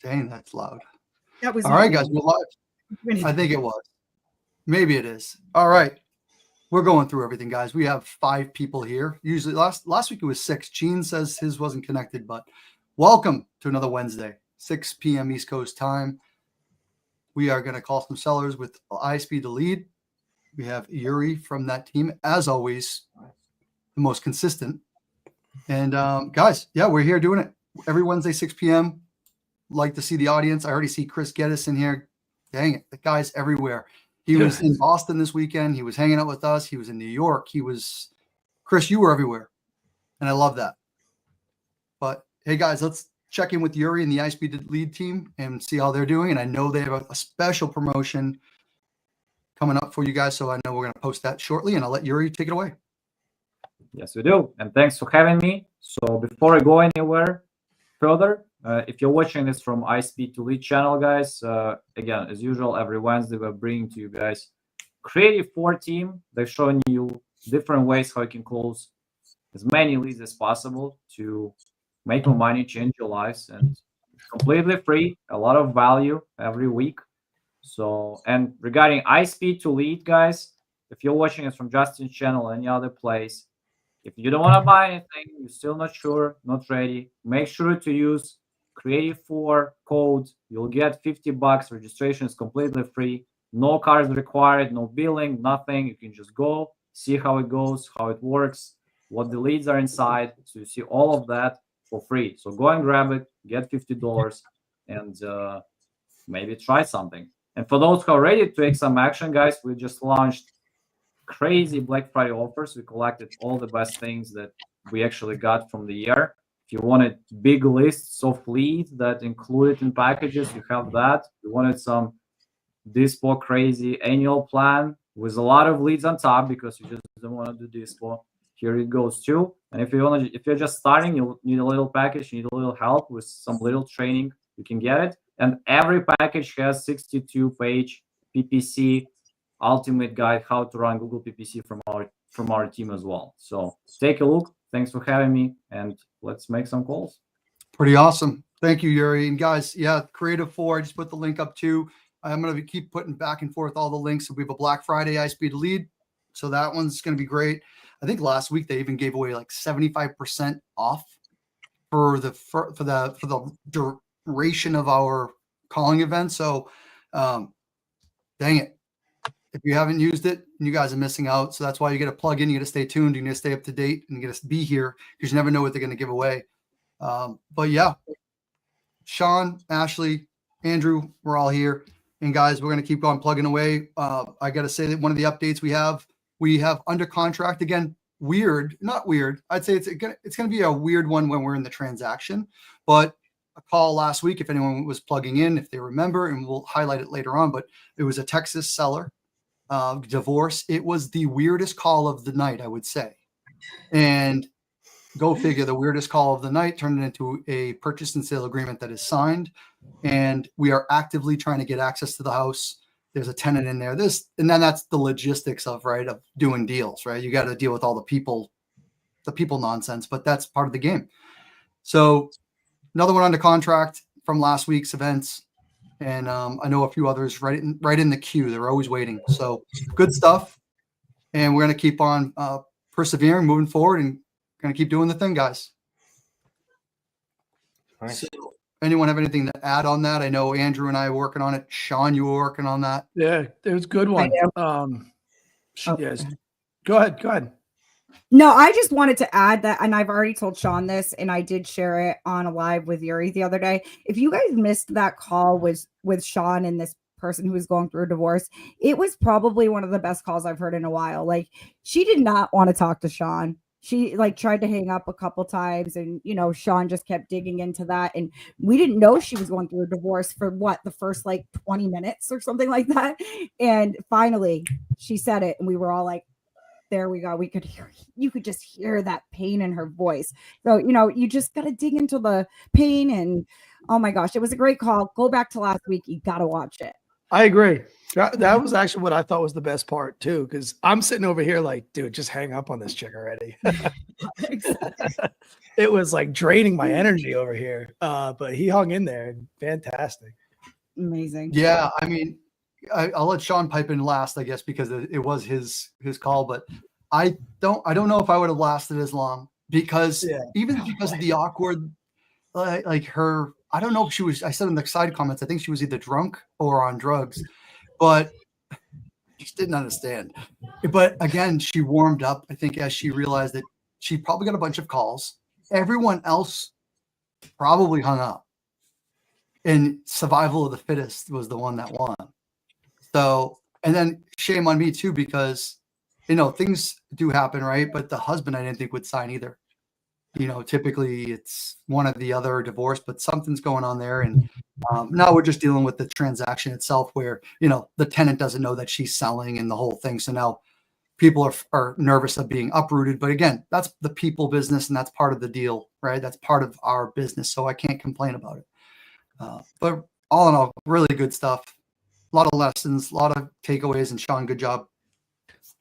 Dang, that's loud. That was all right, guys. We're live. I think it was. Maybe it is. All right. We're going through everything, guys. We have 5 people here. Usually last week it was 6. Gene says his wasn't connected, but welcome to another Wednesday, 6 p.m. East Coast time. We are going to call some sellers with ISPEED to lead. We have Yuri from that team, as always, the most consistent. And guys, yeah, we're here doing it every Wednesday, 6 p.m. Like to see the audience. I already see Chris Geddes in here. Dang it, the guy's everywhere. He was in Boston this weekend. He was hanging out with us. He was in New York. Chris, you were everywhere. And I love that. But hey, guys, let's check in with Yuri and the ISPEED lead team and see how they're doing. And I know they have a special promotion coming up for you guys. So I know we're going to post that shortly. And I'll let Yuri take it away. Yes, we do. And thanks for having me. So before I go anywhere further, if you're watching this from ISPEED to Lead channel, guys, again, as usual, every Wednesday we're bringing to you guys Creative 4 team. They're showing you different ways how you can close as many leads as possible to make more money, change your lives, and completely free, a lot of value every week. So, and regarding ISPEED to Lead, guys, if you're watching us from Justin's channel or any other place, if you don't want to buy anything, you're still not sure, not ready, make sure to use Creative 4 code. You'll get $50. Registration is completely free. No cards required, no billing, nothing. You can just go, see how it goes, how it works, what the leads are inside. So you see all of that for free. So go and grab it, get $50, and maybe try something. And for those who are ready to take some action, guys, we just launched crazy Black Friday offers. We collected all the best things that we actually got from the year. If you wanted big lists of leads that included in packages, you have that. If you wanted some Dispo crazy annual plan with a lot of leads on top because you just don't want to do Dispo, here it goes too. And if you're just starting, you need a little package, you need a little help with some little training, you can get it. And every package has 62-page PPC ultimate guide how to run Google PPC from our team as well. So take a look. Thanks for having me, and let's make some calls. Pretty awesome. Thank you, Yuri. And guys, yeah, Creative 4, I just put the link up too. I'm going to keep putting back and forth all the links. So we have a Black Friday ISPEED lead. So that one's going to be great. I think last week they even gave away like 75% off for the duration of our calling event. So dang it. If you haven't used it, you guys are missing out. So that's why you got to plug in. You got to stay tuned. You got to stay up to date, and you got to be here because you never know what they're going to give away. But yeah, Shaun, Ashley, Andrew, we're all here. And guys, we're going to keep on plugging away. I got to say that one of the updates we have under contract again. Not weird. I'd say it's going to be a weird one when we're in the transaction. But a call last week, if anyone was plugging in, if they remember, and we'll highlight it later on. But it was a Texas seller. Divorce. It was the weirdest call of the night, I would say. And go figure, the weirdest call of the night turned it into a purchase and sale agreement that is signed. And we are actively trying to get access to the house. There's a tenant in there. And then that's the logistics of doing deals, right? You got to deal with all the people nonsense, but that's part of the game. So another one under contract from last week's events. And I know a few others right in the queue. They're always waiting. So good stuff. And we're going to keep on persevering, moving forward, and going to keep doing the thing, guys. Nice. So, anyone have anything to add on that? I know Andrew and I are working on it. Shaun, you were working on that. Yeah, it was a good one. Yes. Go ahead. No, I just wanted to add that, and I've already told Shaun this, and I did share it on a live with Yuri the other day. If you guys missed that call with Shaun and this person who was going through a divorce, it was probably one of the best calls I've heard in a while. Like, she did not want to talk to Shaun. She tried to hang up a couple times, and Shaun just kept digging into that, and we didn't know she was going through a divorce for the first 20 minutes or something like that. And finally she said it, and we were all like, there we go. You could just hear that pain in her voice. So, you just got to dig into the pain, and oh my gosh, it was a great call. Go back to last week. You got to watch it. I agree. That was actually what I thought was the best part too, because I'm sitting over here like, dude, just hang up on this chick already. It was like draining my energy over here. But he hung in there and fantastic. Amazing. Yeah, I mean, I'll let Shaun pipe in last, I guess, because it was his call. But I don't know if I would have lasted as long because even because of the awkward, like her. I don't know if she was. I said in the side comments, I think she was either drunk or on drugs, but just didn't understand. But again, she warmed up. I think as she realized that she probably got a bunch of calls. Everyone else probably hung up. And survival of the fittest was the one that won. So, and then shame on me too, because, things do happen, right? But the husband, I didn't think would sign either. Typically it's one or the other divorce, but something's going on there. And now we're just dealing with the transaction itself where, the tenant doesn't know that she's selling and the whole thing. So now people are nervous of being uprooted. But again, that's the people business and that's part of the deal, right? That's part of our business. So I can't complain about it. But all in all, really good stuff. A lot of lessons, a lot of takeaways, and Shaun, good job.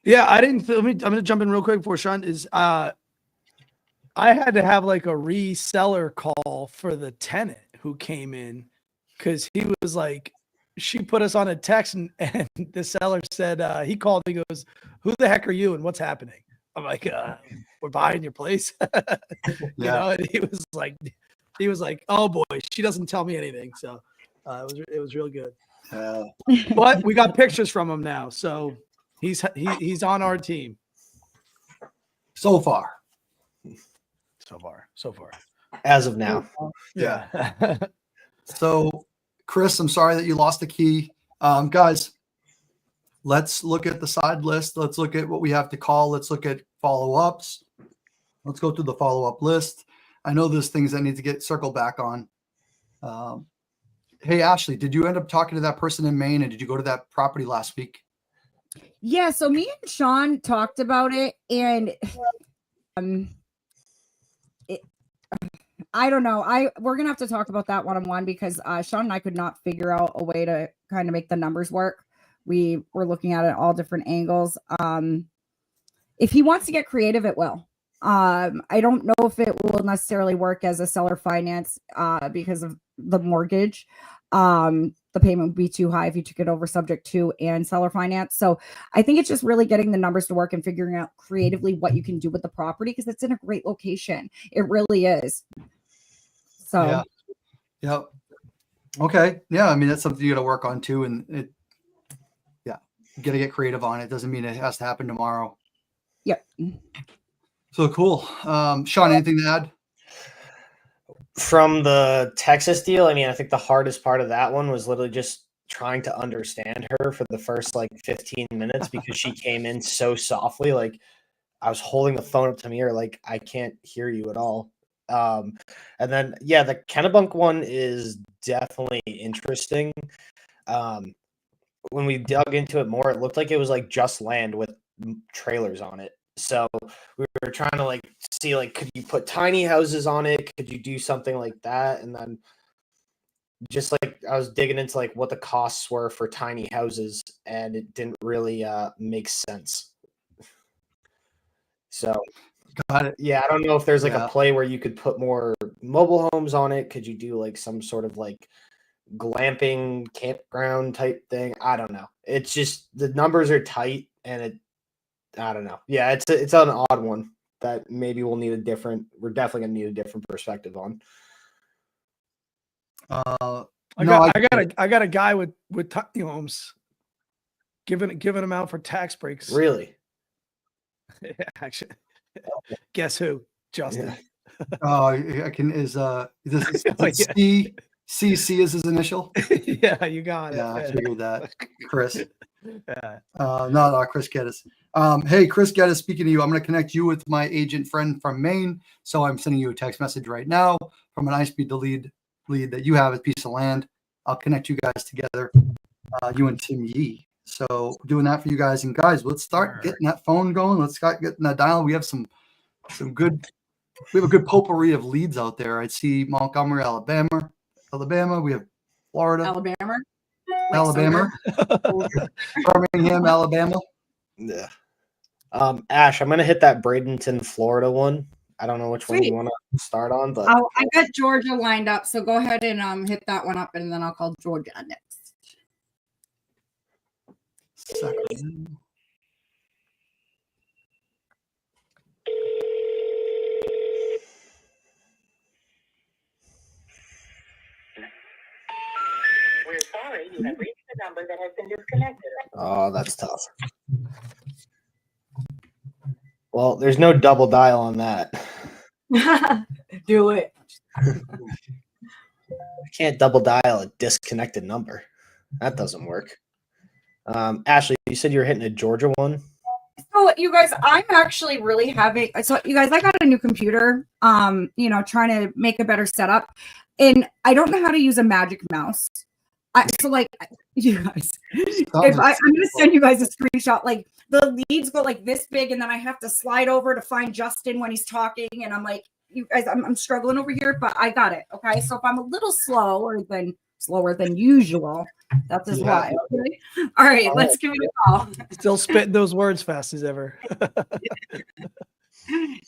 Yeah, I'm going to jump in real quick before Shaun is. I had to have like a reseller call for the tenant who came in because he was like, she put us on a text and the seller said, he called and he goes, "Who the heck are you and what's happening?" I'm like, "We're buying your place." And he was like, "Oh boy, she doesn't tell me anything." So it was real good. But we got pictures from him now, so he's on our team. So far. As of now. Yeah. So, Chris, I'm sorry that you lost the key. Guys, let's look at the side list. Let's look at what we have to call. Let's look at follow-ups. Let's go through the follow-up list. I know there's things that need to get circled back on. Hey, Ashley, did you end up talking to that person in Maine, and did you go to that property last week? Yeah, so me and Shaun talked about it, and I don't know. We're gonna have to talk about that one-on-one because Shaun and I could not figure out a way to kind of make the numbers work. We were looking at it all different angles. If he wants to get creative, it will. I don't know if it will necessarily work as a seller finance because of the mortgage. The payment would be too high if you took it over subject to and seller finance. So I think it's just really getting the numbers to work and figuring out creatively what you can do with the property because it's in a great location. It really is. So yeah. Okay. Yeah. I mean, that's something you got to work on too. And you got to get creative on it. Doesn't mean it has to happen tomorrow. Yep. So cool. Shaun, anything to add? From the Texas deal, I mean, I think the hardest part of that one was literally just trying to understand her for the first 15 minutes because she came in so softly. Like I was holding the phone up to my ear, like I can't hear you at all. And then, the Kennebunk one is definitely interesting. When we dug into it more, it looked like it was just land with trailers on it. So we were trying to see could you put tiny houses on it? Could you do something like that? And then just I was digging into what the costs were for tiny houses, and it didn't really make sense. So got it. Yeah, I don't know if there's a play where you could put more mobile homes on it. Could you do some sort of glamping campground type thing? I don't know. It's just the numbers are tight and I don't know. Yeah, it's an odd one that maybe we're definitely gonna need a different perspective on. I got a guy with tiny homes giving them out for tax breaks. Really? Actually, guess who? Justin. I can is this CC is his initial? Yeah, you got it. Yeah, I figured that. Chris. Yeah. No, Chris Geddes. Hey, Chris Geddes, speaking to you, I'm going to connect you with my agent friend from Maine. So I'm sending you a text message right now from an ISPEED lead that you have a piece of land. I'll connect you guys together, you and Tim Yee. So doing that for you guys. And guys, let's start getting that phone going. Let's start getting that dial. We have we have a good potpourri of leads out there. I see Montgomery, Alabama. We have Florida. Alabama. Alabama. Birmingham, Alabama. Yeah. Ash, I'm gonna hit that Bradenton, Florida one. I don't know which one Sweet. you want to start on, but I got Georgia lined up, so go ahead and hit that one up, and then I'll call Georgia next. Sacramento. We're sorry, you have reached the number that has been disconnected. oh, that's tough. Well, there's no double dial on that. Do it. I can't double dial a disconnected number. That doesn't work. Ashley, you said you were hitting a Georgia one. So you guys, I'm actually really having. So you guys, I got a new computer. Trying to make a better setup, and I don't know how to use a magic mouse. You guys, I'm gonna send you guys a screenshot. Like the leads go like this big, and then I have to slide over to find Justin when he's talking, and I'm like, you guys, I'm struggling over here, but I got it. Okay, so if I'm a little slower than usual, that's just why. Okay, all right, let's give it a call. Still spitting those words fast as ever.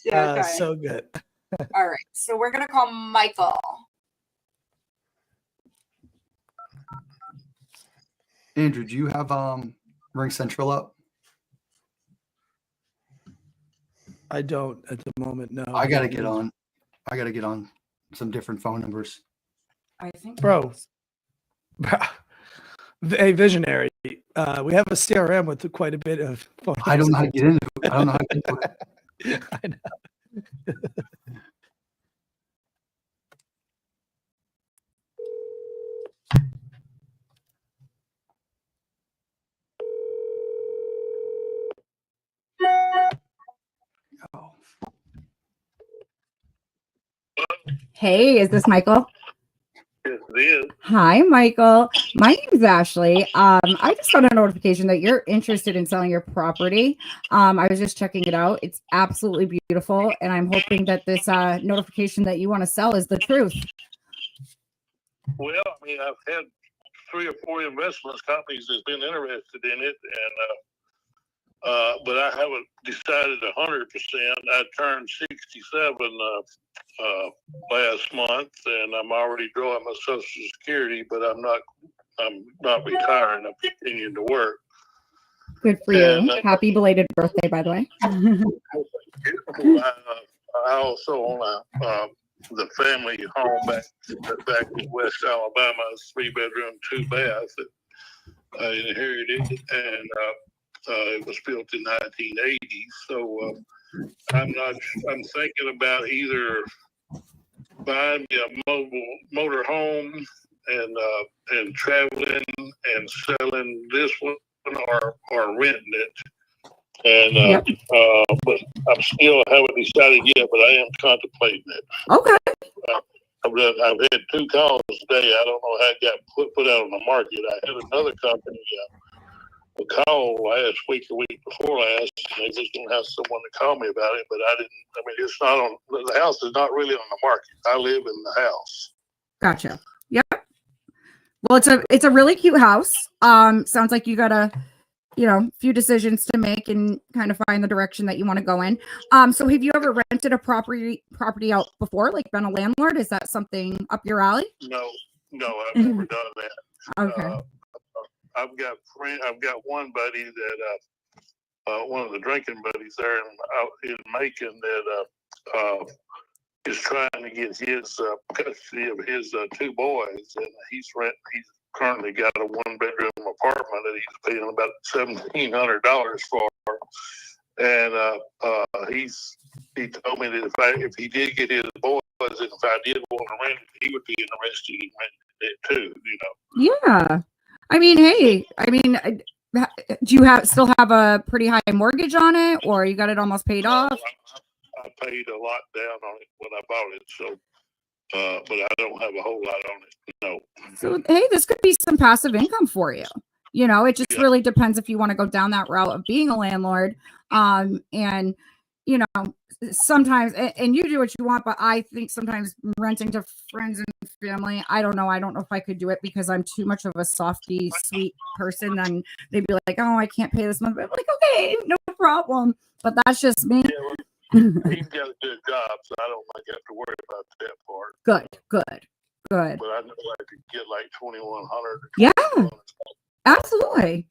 Yeah, okay. So good. All right, so we're gonna call Michael. Andrew, do you have Ring Central up? I don't at the moment. No, I gotta get on some different phone numbers. I think, bro. A visionary. We have a CRM with quite a bit of phone I don't know how to numbers. get into it. I don't know how to get into it. I know. Oh. Hey, is this Michael? Yes, it is. Hi, Michael. My name is Ashley. I just got a notification that you're interested in selling your property. I was just checking it out. It's absolutely beautiful, and I'm hoping that this notification that you want to sell is the truth. Well, I mean, I've had 3 or 4 investment companies that's been interested in it, and but I haven't decided 100%. I turned 67 last month, and I'm already drawing my Social Security, but I'm not retiring. I'm continuing to work. Good for you. Happy belated birthday, by the way. I also own the family home back in West Alabama, 3-bedroom, 2-bath that I inherited, and it was built in 1980. So I'm thinking about either buying me a motor home and traveling and selling this one, or renting it. And but I'm still haven't decided yet, but I am contemplating it. Okay. I've had 2 calls today. I don't know how it got put out on the market. I had another company a call last week, the week before last, and they just don't have someone to call me about it. But I didn't. I mean, it's not on. The house is not really on the market. I live in the house. Gotcha. Yep. Well, it's a really cute house. Sounds like you got a few decisions to make and kind of find the direction that you want to go in. So have you ever rented a property out before, like been a landlord? Is that something up your alley? No, I've never done that. Okay. I've got one buddy that one of the drinking buddies there in Macon that is trying to get his custody of his 2 boys, and he's currently got a 1-bedroom apartment that he's paying about $1,700 for, and he told me that if he did get his boys, and if I did want to rent it, he would be interested in renting it too. Yeah. I mean, hey, do you still have a pretty high mortgage on it, or you got it almost paid off? I paid a lot down on it when I bought it, so but I don't have a whole lot on it. No. So hey, this could be some passive income for you. It just really depends if you want to go down that route of being a landlord. And you know, sometimes, and you do what you want, but I think sometimes renting to friends and family, I don't know if I could do it because I'm too much of a softy, sweet person. Then they'd be like, oh, I can't pay this month. But I'm like, okay, no problem. But that's just me. Yeah, well, he's got a good job, so I don't think I have to worry about that part. Good. But I know I could get like 2,100. Yeah, absolutely.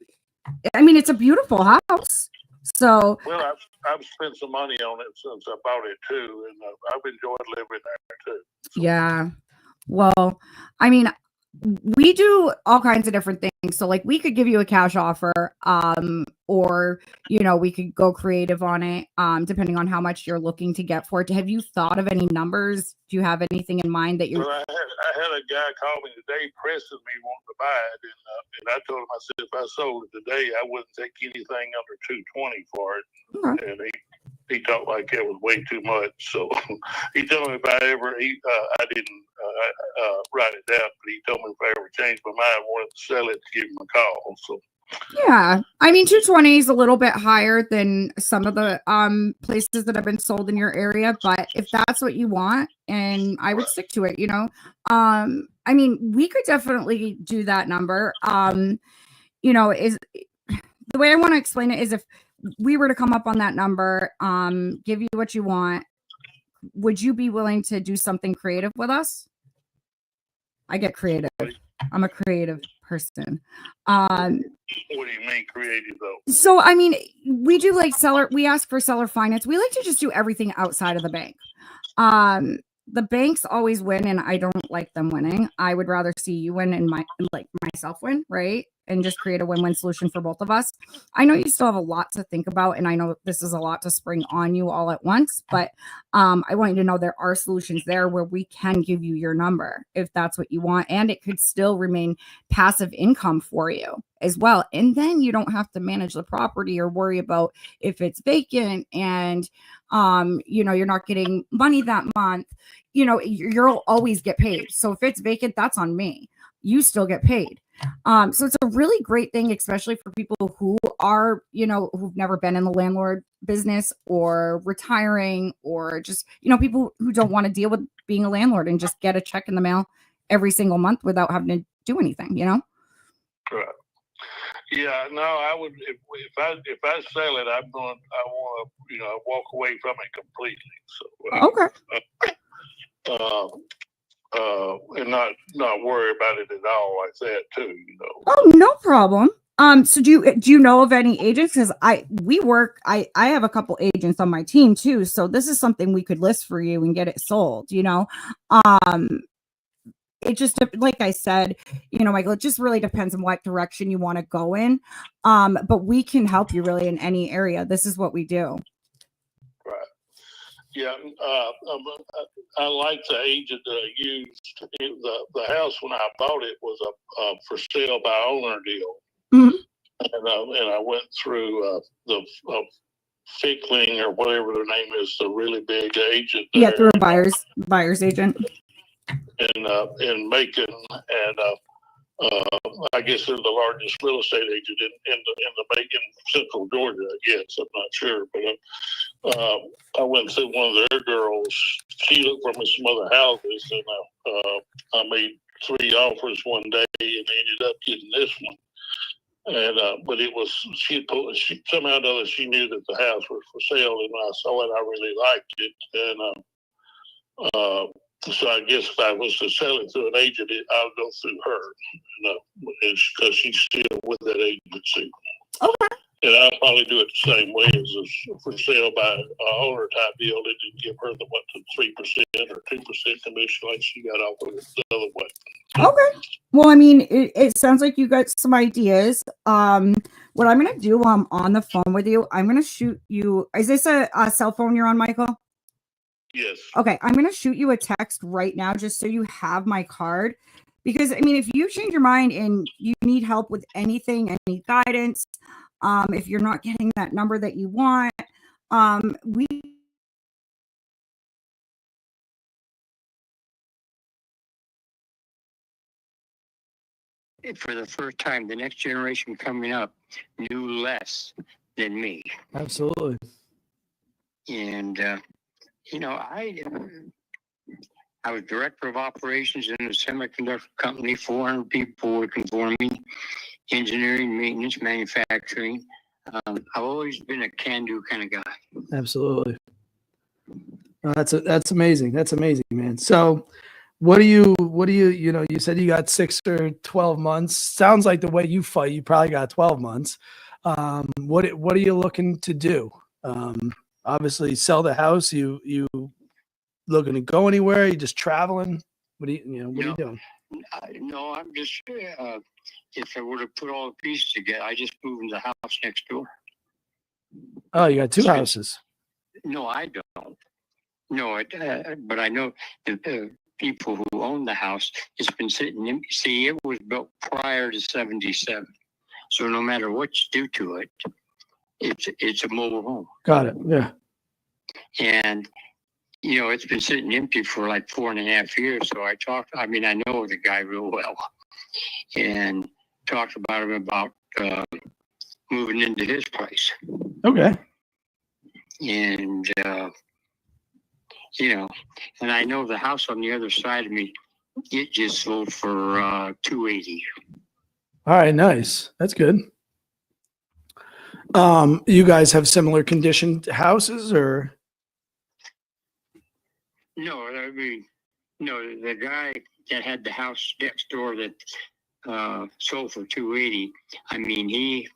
I mean, it's a beautiful house. So, well, I've spent some money on it since I bought it too, and I've enjoyed living there too. So. yeah. Well, I mean, we do all kinds of different things. So like we could give you a cash offer, or, you know, we could go creative on it, depending on how much you're looking to get for it. Have you thought of any numbers? Do you have anything in mind that you're... Well, I had a guy call me today pressing me wanting to buy it, and I told him, I said, if I sold it today, I wouldn't take anything under 220 for it. Okay. And he talked like it was way too much. So he told me if I ever, I didn't write it down, but he told me if I ever changed my mind, wanted to sell it, to give him a call. So yeah, I mean, 220 is a little bit higher than some of the places that have been sold in your area, but if that's what you want, and I would stick to it, you know. I mean, we could definitely do that number. You know, is the way I want to explain it is if we were to come up on that number, give you what you want, would you be willing to do something creative with us? I get creative. I'm a creative person. what do you mean creative though? So, I mean, we do like we ask for seller finance. We like to just do everything outside of the bank. The banks always win, and I don't like them winning. I would rather see you win and myself win, right? And just create a win-win solution for both of us. I know you still have a lot to think about, and I know this is a lot to spring on you all at once, but I want you to know there are solutions there where we can give you your number if that's what you want, and it could still remain passive income for you as well. And then you don't have to manage the property or worry about if it's vacant and you know, you're not getting money that month. You know, you'll always get paid. So if it's vacant, that's on me. You still get paid. So it's a really great thing, especially for people who are, you know, who've never been in the landlord business or retiring, or just, you know, people who don't want to deal with being a landlord and just get a check in the mail every single month without having to do anything, you know? Right. Yeah, no, I would, if I sell it, I want to, you know, walk away from it completely. So, Okay. And not worry about it at all like that too, you know. Oh, no problem. So do you know of any agents? Because I have a couple agents on my team too. So this is something we could list for you and get it sold, you know. It just, like I said, you know, Michael, it just really depends on what direction you want to go in. But we can help you really in any area. This is what we do. Right. Yeah. I like the agent that I used. The house when I bought it was a for sale by owner deal. Mm-hmm. And I went through the Fickling or whatever their name is, the really big agent. Yeah, through a buyer's agent. In Macon, and I guess they're the largest real estate agent in the Macon, Central Georgia. I guess I'm not sure, but I went to one of their girls. She looked for me some other houses, and I made 3 offers one day, and ended up getting this one. And but it was she somehow or other she knew that the house was for sale, and when I saw it, I really liked it, and so I guess if I was to sell it to an agent, I'll go through her, you know, because she's still with that agency. Okay. And I'll probably do it the same way as a for sale by owner type deal. It didn't give her the 3% or 2% commission like she got off of it the other way. Okay. Well, I mean, it sounds like you got some ideas. What I'm gonna do while I'm on the phone with you, I'm gonna shoot you. Is this a cell phone you're on, Michael? Yes. Okay, I'm going to shoot you a text right now just so you have my card. Because, I mean, if you change your mind and you need help with anything, any guidance, if you're not getting that number that you want, we... For the first time, the next generation coming up knew less than me. Absolutely. And I was director of operations in a semiconductor company, 400 people working for me, engineering, maintenance, manufacturing. I've always been a can-do kind of guy. Absolutely. That's amazing. That's amazing, man. So what do you, you said you got 6 or 12 months. Sounds like the way you fight, you probably got 12 months. What are you looking to do? Obviously sell the house. You looking to go anywhere? You just traveling? What are you doing? No, I'm just, if I were to put all the pieces together, I just moved in the house next door. Oh, you got 2 houses. No, I don't. No, but I know the people who own the house. It's been sitting empty. See, it was built prior to 77. So no matter what you do to it, it's a mobile home. Got it. Yeah. And it's been sitting empty for like 4.5 years. So I know the guy real well, and talked about him about moving into his place. Okay. And, and I know the house on the other side of me, it just sold for $280,000. All right. Nice. That's good. You guys have similar conditioned houses, or? No, I mean, no, the guy that had the house next door that sold for $280,000. I mean, he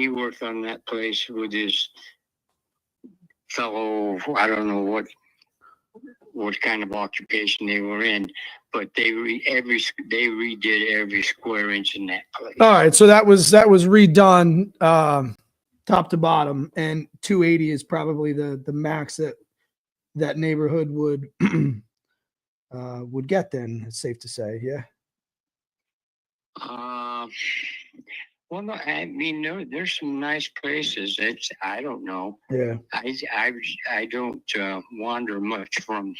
worked on that place with his fellow. I don't know what kind of occupation they were in, but they redid every square inch in that place. All right, so that was redone top to bottom, and 280 is probably the max that neighborhood would get. Then it's safe to say, yeah. Well, no, I mean, there's some nice places. I don't know. Yeah. I don't wander much from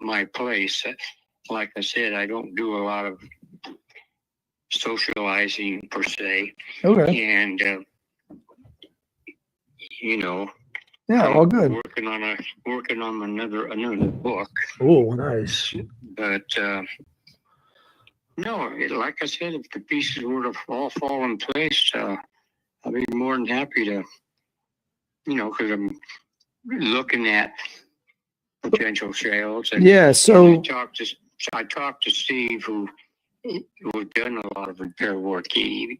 my place. Like I said, I don't do a lot of socializing per se. Okay. And Yeah, all good. Working on another book. Oh, nice. But no, like I said, if the pieces were to all fall in place, I'd be more than happy to, because I'm looking at potential sales. And, yeah. So and I talked to Steve, who done a lot of repair work in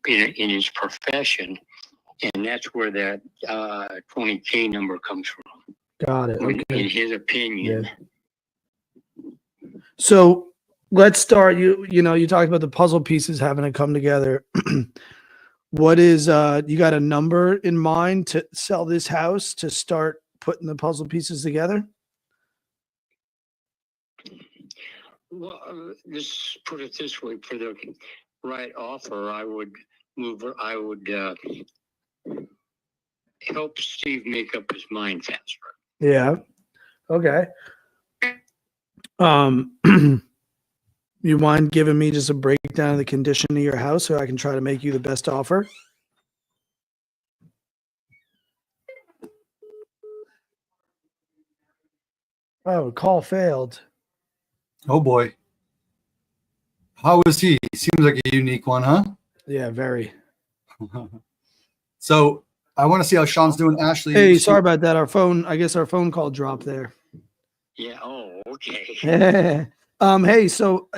his profession, and that's where that $20K number comes from. Got it. Okay. In his opinion. Yeah. So let's start. You talked about the puzzle pieces having to come together. What is you got a number in mind to sell this house to start putting the puzzle pieces together? Well, let's put it this way: for the right offer, I would help Steve make up his mind faster. Yeah. Okay. You mind giving me just a breakdown of the condition of your house so I can try to make you the best offer? Oh, call failed. Oh boy. How was he? Seems like a unique one, huh? Yeah, very. So I want to see how Shaun's doing. Ashley. Hey, sorry about that. I guess our phone call dropped there. Yeah. Oh, okay. Hey, so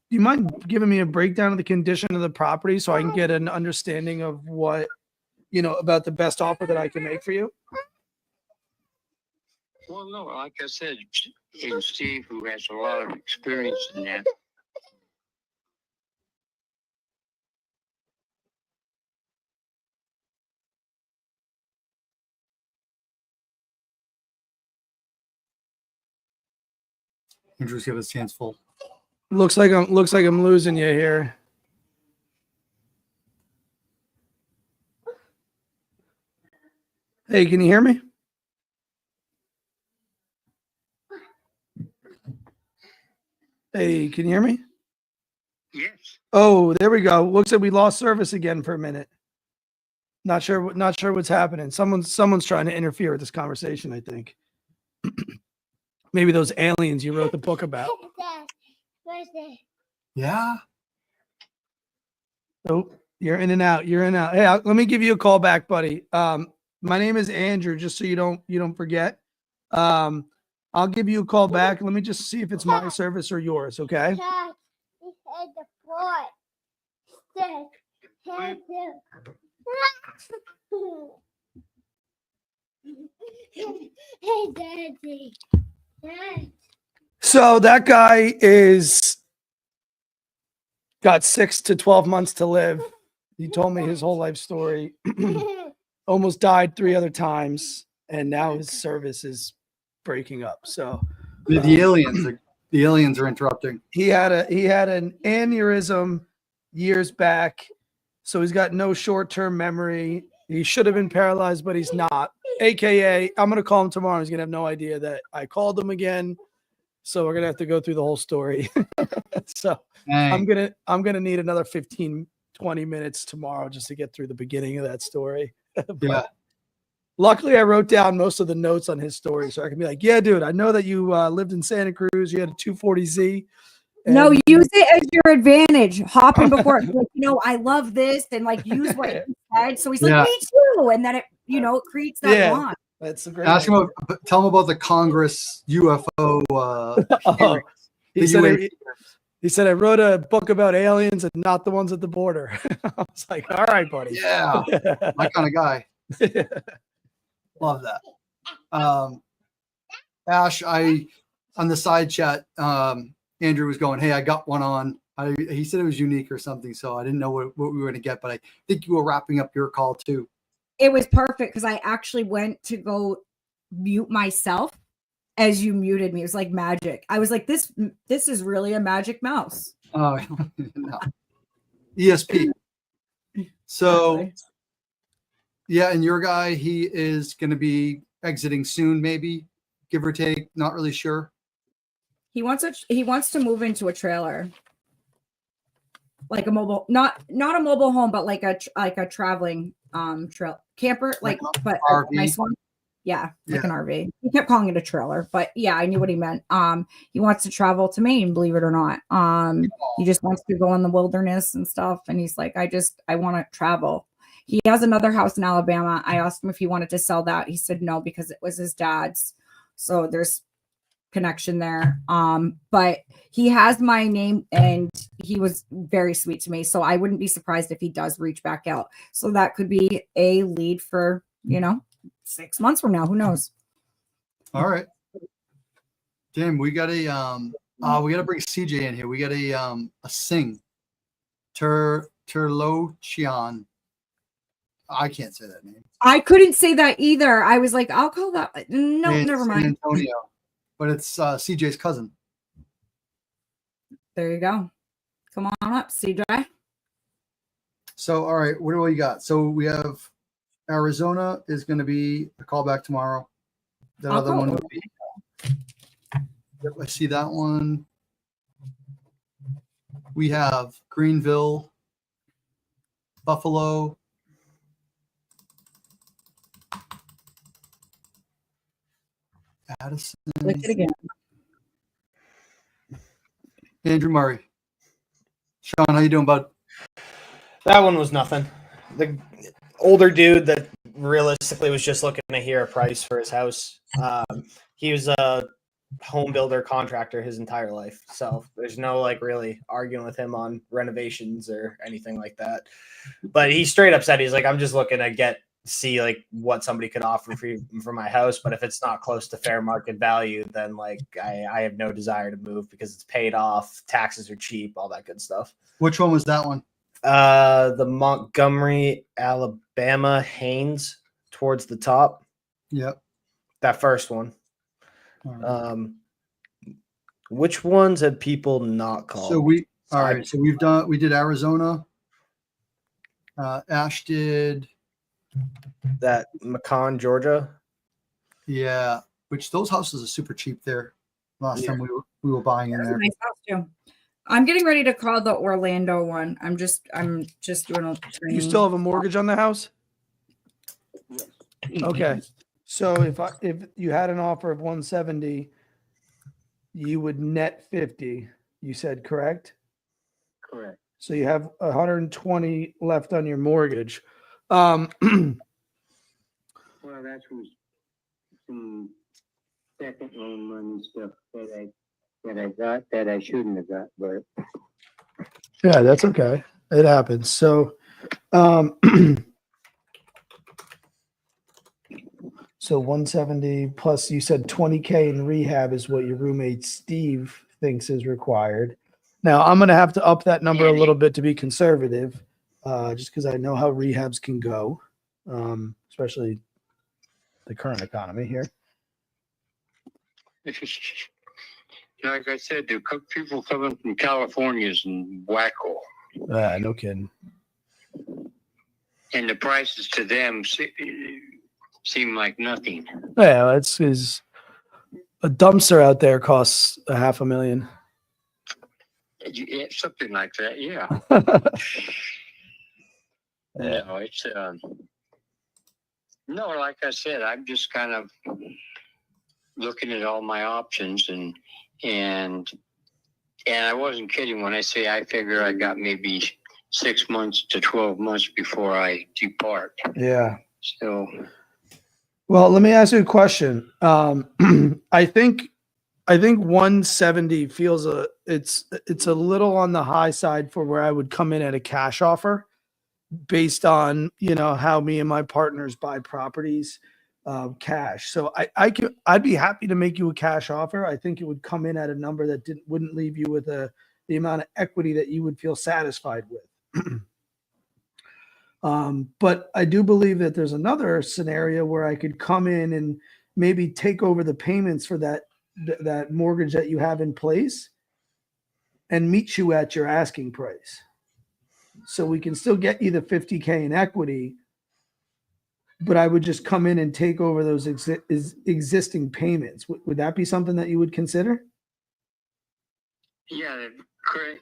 you mind giving me a breakdown of the condition of the property so I can get an understanding of what, about the best offer that I can make for you? Well, no, like I said, and Steve, who has a lot of experience in that. Andrew's got his hands full. Looks like I'm losing you here. Hey, can you hear me? Hey, can you hear me? Yes. Oh, there we go. Looks like we lost service again for a minute. Not sure what's happening. Someone's trying to interfere with this conversation, I think. Maybe those aliens you wrote the book about. Yeah. Oh, you're in and out. You're in and out. Hey, let me give you a call back, buddy. My name is Andrew, just so you don't forget. I'll give you a call back. Let me just see if it's my service or yours, okay? Hey, Daddy. Dad. So that guy got 6 to 12 months to live. He told me his whole life story. Almost died 3 other times, and now his service is breaking up. So The aliens are interrupting. he had an aneurysm years back, so he's got no short-term memory. He should have been paralyzed, but he's not. AKA, I'm gonna call him tomorrow. He's gonna have no idea that I called him again. So we're gonna have to go through the whole story. So I'm gonna need another 15, 20 minutes tomorrow just to get through the beginning of that story. Yeah. Luckily, I wrote down most of the notes on his story, so I can be like, "Yeah, dude, I know that you lived in Santa Cruz. You had a 240Z." No, use it as your advantage. Hop in before, like, I love this, and like use what he said. So he's like, me too, and then it, it creates that bond. That's a great. Ask him tell him about the Congress UFO. He said, I wrote a book about aliens and not the ones at the border. I was like, all right, buddy. Yeah, my kind of guy. Love that. Ash, on the side chat, Andrew was going, hey, I got one on. He said it was unique or something, so I didn't know what we were going to get, but I think you were wrapping up your call too. It was perfect because I actually went to go mute myself as you muted me. It was like magic. I was like, this is really a magic mouse. Oh, no. ESP. So, yeah, and your guy, he is going to be exiting soon, maybe, give or take. Not really sure. He wants to move into a trailer, like a mobile, not a mobile home, but like a traveling camper, like but a nice one. Yeah, like an RV. He kept calling it a trailer, but yeah, I knew what he meant. He wants to travel to Maine, believe it or not. He just wants to go in the wilderness and stuff, and he's like, I want to travel. He has another house in Alabama. I asked him if he wanted to sell that. He said no because it was his dad's. So there's connection there. But he has my name and he was very sweet to me. So I wouldn't be surprised if he does reach back out. So that could be a lead for, 6 months from now. Who knows? All right. Damn, we got we got to bring CJ in here. We got a sing. Terlochian. I can't say that name. I couldn't say that either. I was like, I'll call that. No, never mind. San Antonio, but it's CJ's cousin. There you go. Come on up, CJ. So, all right, what do we got? So we have Arizona is going to be a callback tomorrow. That other one would be. Yep, I see that one. We have Greenville, Buffalo. Addison. Click it again. Andrew Murray. Shaun, how you doing, bud? That one was nothing. The older dude that realistically was just looking to hear a price for his house. He was a home builder contractor his entire life. So there's no really arguing with him on renovations or anything like that. But he straight up said, he's like, I'm just looking to see what somebody could offer for my house. But if it's not close to fair market value, then I have no desire to move because it's paid off. Taxes are cheap, all that good stuff. Which one was that one? The Montgomery, Alabama, Haynes towards the top. Yep. That first one. Right. Which ones have people not called? So we did Arizona. Ash did that Macon, Georgia. Yeah, which those houses are super cheap there. Last time we were buying in there. Nice house too. I'm getting ready to call the Orlando one. I'm just doing a training. You still have a mortgage on the house? Okay. So if you had an offer of 170, you would net 50. You said correct? Correct. So you have 120 left on your mortgage. Well, that's some second loan money stuff that I got that I shouldn't have got, but Yeah, that's okay. It happens. So, so 170 plus you said 20K in rehab is what your roommate Steve thinks is required. Now I'm going to have to up that number a little bit to be conservative, just because I know how rehabs can go, especially the current economy here. like I said, the people coming from California is wacko, No kidding. and the prices to them seem like nothing. Yeah, it's is a dumpster out there costs $500,000. Yeah, something like that, yeah. Yeah. No, it's no, like I said, I'm just kind of looking at all my options, and I wasn't kidding when I say I figure I got maybe 6 months to 12 months before I depart. Yeah. So, Well, let me ask you a question. I think 170 feels it's a little on the high side for where I would come in at a cash offer, based on how me and my partners buy properties cash. So I'd be happy to make you a cash offer. I think it would come in at a number that wouldn't leave you with the amount of equity that you would feel satisfied with. But I do believe that there's another scenario where I could come in and maybe take over the payments for that mortgage that you have in place and meet you at your asking price. So we can still get you the 50K in equity, but I would just come in and take over those existing payments. Would that be something that you would consider? yeah, the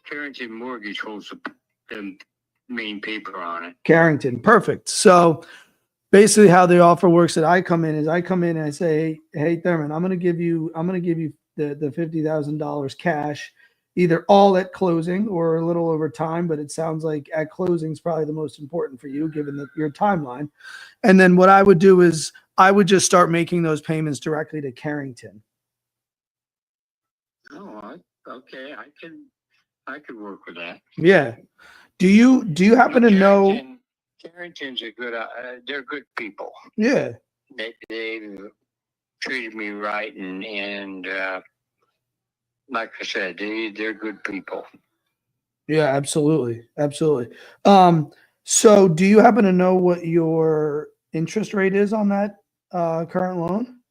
Carrington Mortgage holds the main paper on it. Carrington, perfect. So basically how the offer works that I come in and I say, hey Thurman, I'm going to give you the $50,000 cash, either all at closing or a little over time, but it sounds like at closing is probably the most important for you given your timeline. And then what I would do is I would just start making those payments directly to Carrington. Oh, okay, I could work with that. Yeah. Do you happen to know? Carrington's a good. They're good people. Yeah. They treated me right, and like I said, they're good people. Yeah, absolutely. So do you happen to know what your interest rate is on that current loan?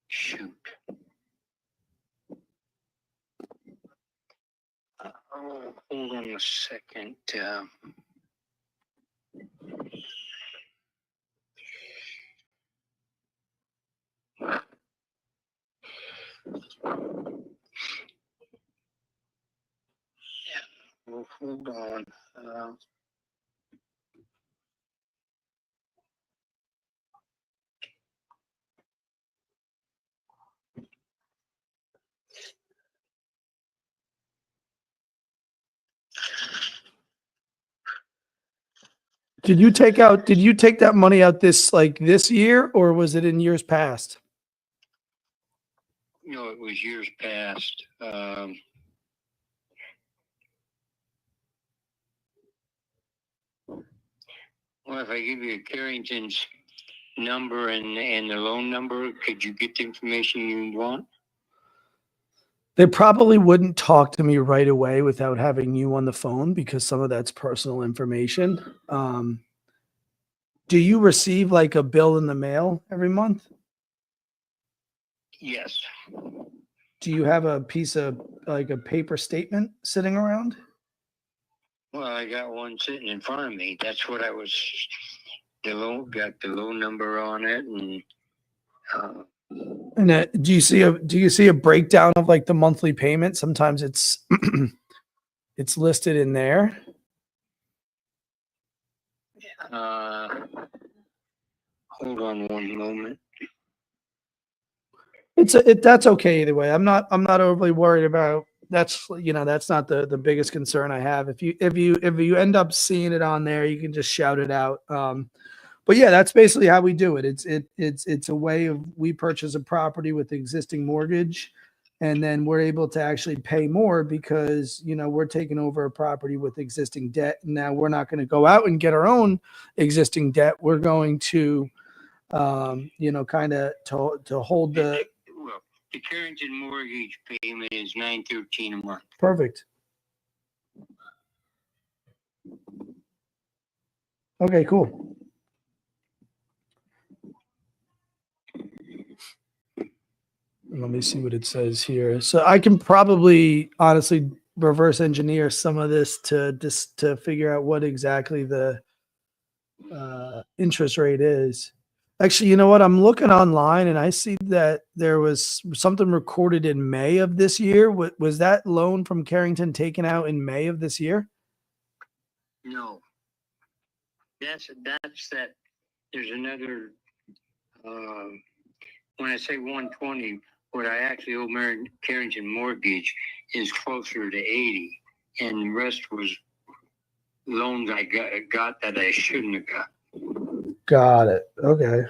Shoot. Oh, hold on a second. Well, hold on. Did you take that money out this year, or was it in years past? No, it was years past. Well, if I give you Carrington's number and the loan number, could you get the information you want? They probably wouldn't talk to me right away without having you on the phone because some of that's personal information. Do you receive like a bill in the mail every month? Yes. Do you have a piece of like a paper statement sitting around? Well, I got one sitting in front of me. That's what I was. Got the loan number on it, And do you see a breakdown of like the monthly payment? Sometimes it's it's listed in there. Hold on one moment. That's okay either way. I'm not overly worried about that's that's not the biggest concern I have. If you end up seeing it on there, you can just shout it out. But yeah, that's basically how we do it. It's a way of we purchase a property with existing mortgage, and then we're able to actually pay more because we're taking over a property with existing debt. Now we're not going to go out and get our own existing debt. We're going to kind of to hold the Well, the Carrington mortgage payment is $913 a month. perfect. Okay, cool. Let me see what it says here. So I can probably honestly reverse engineer some of this to figure out what exactly the interest rate is. Actually, you know what? I'm looking online and I see that there was something recorded in May of this year. Was that loan from Carrington taken out in May of this year? No. That's that. There's another, when I say 120, what I actually owe Mary Carrington mortgage is closer to 80, and the rest was loans I got that I shouldn't have got. Got it. Okay.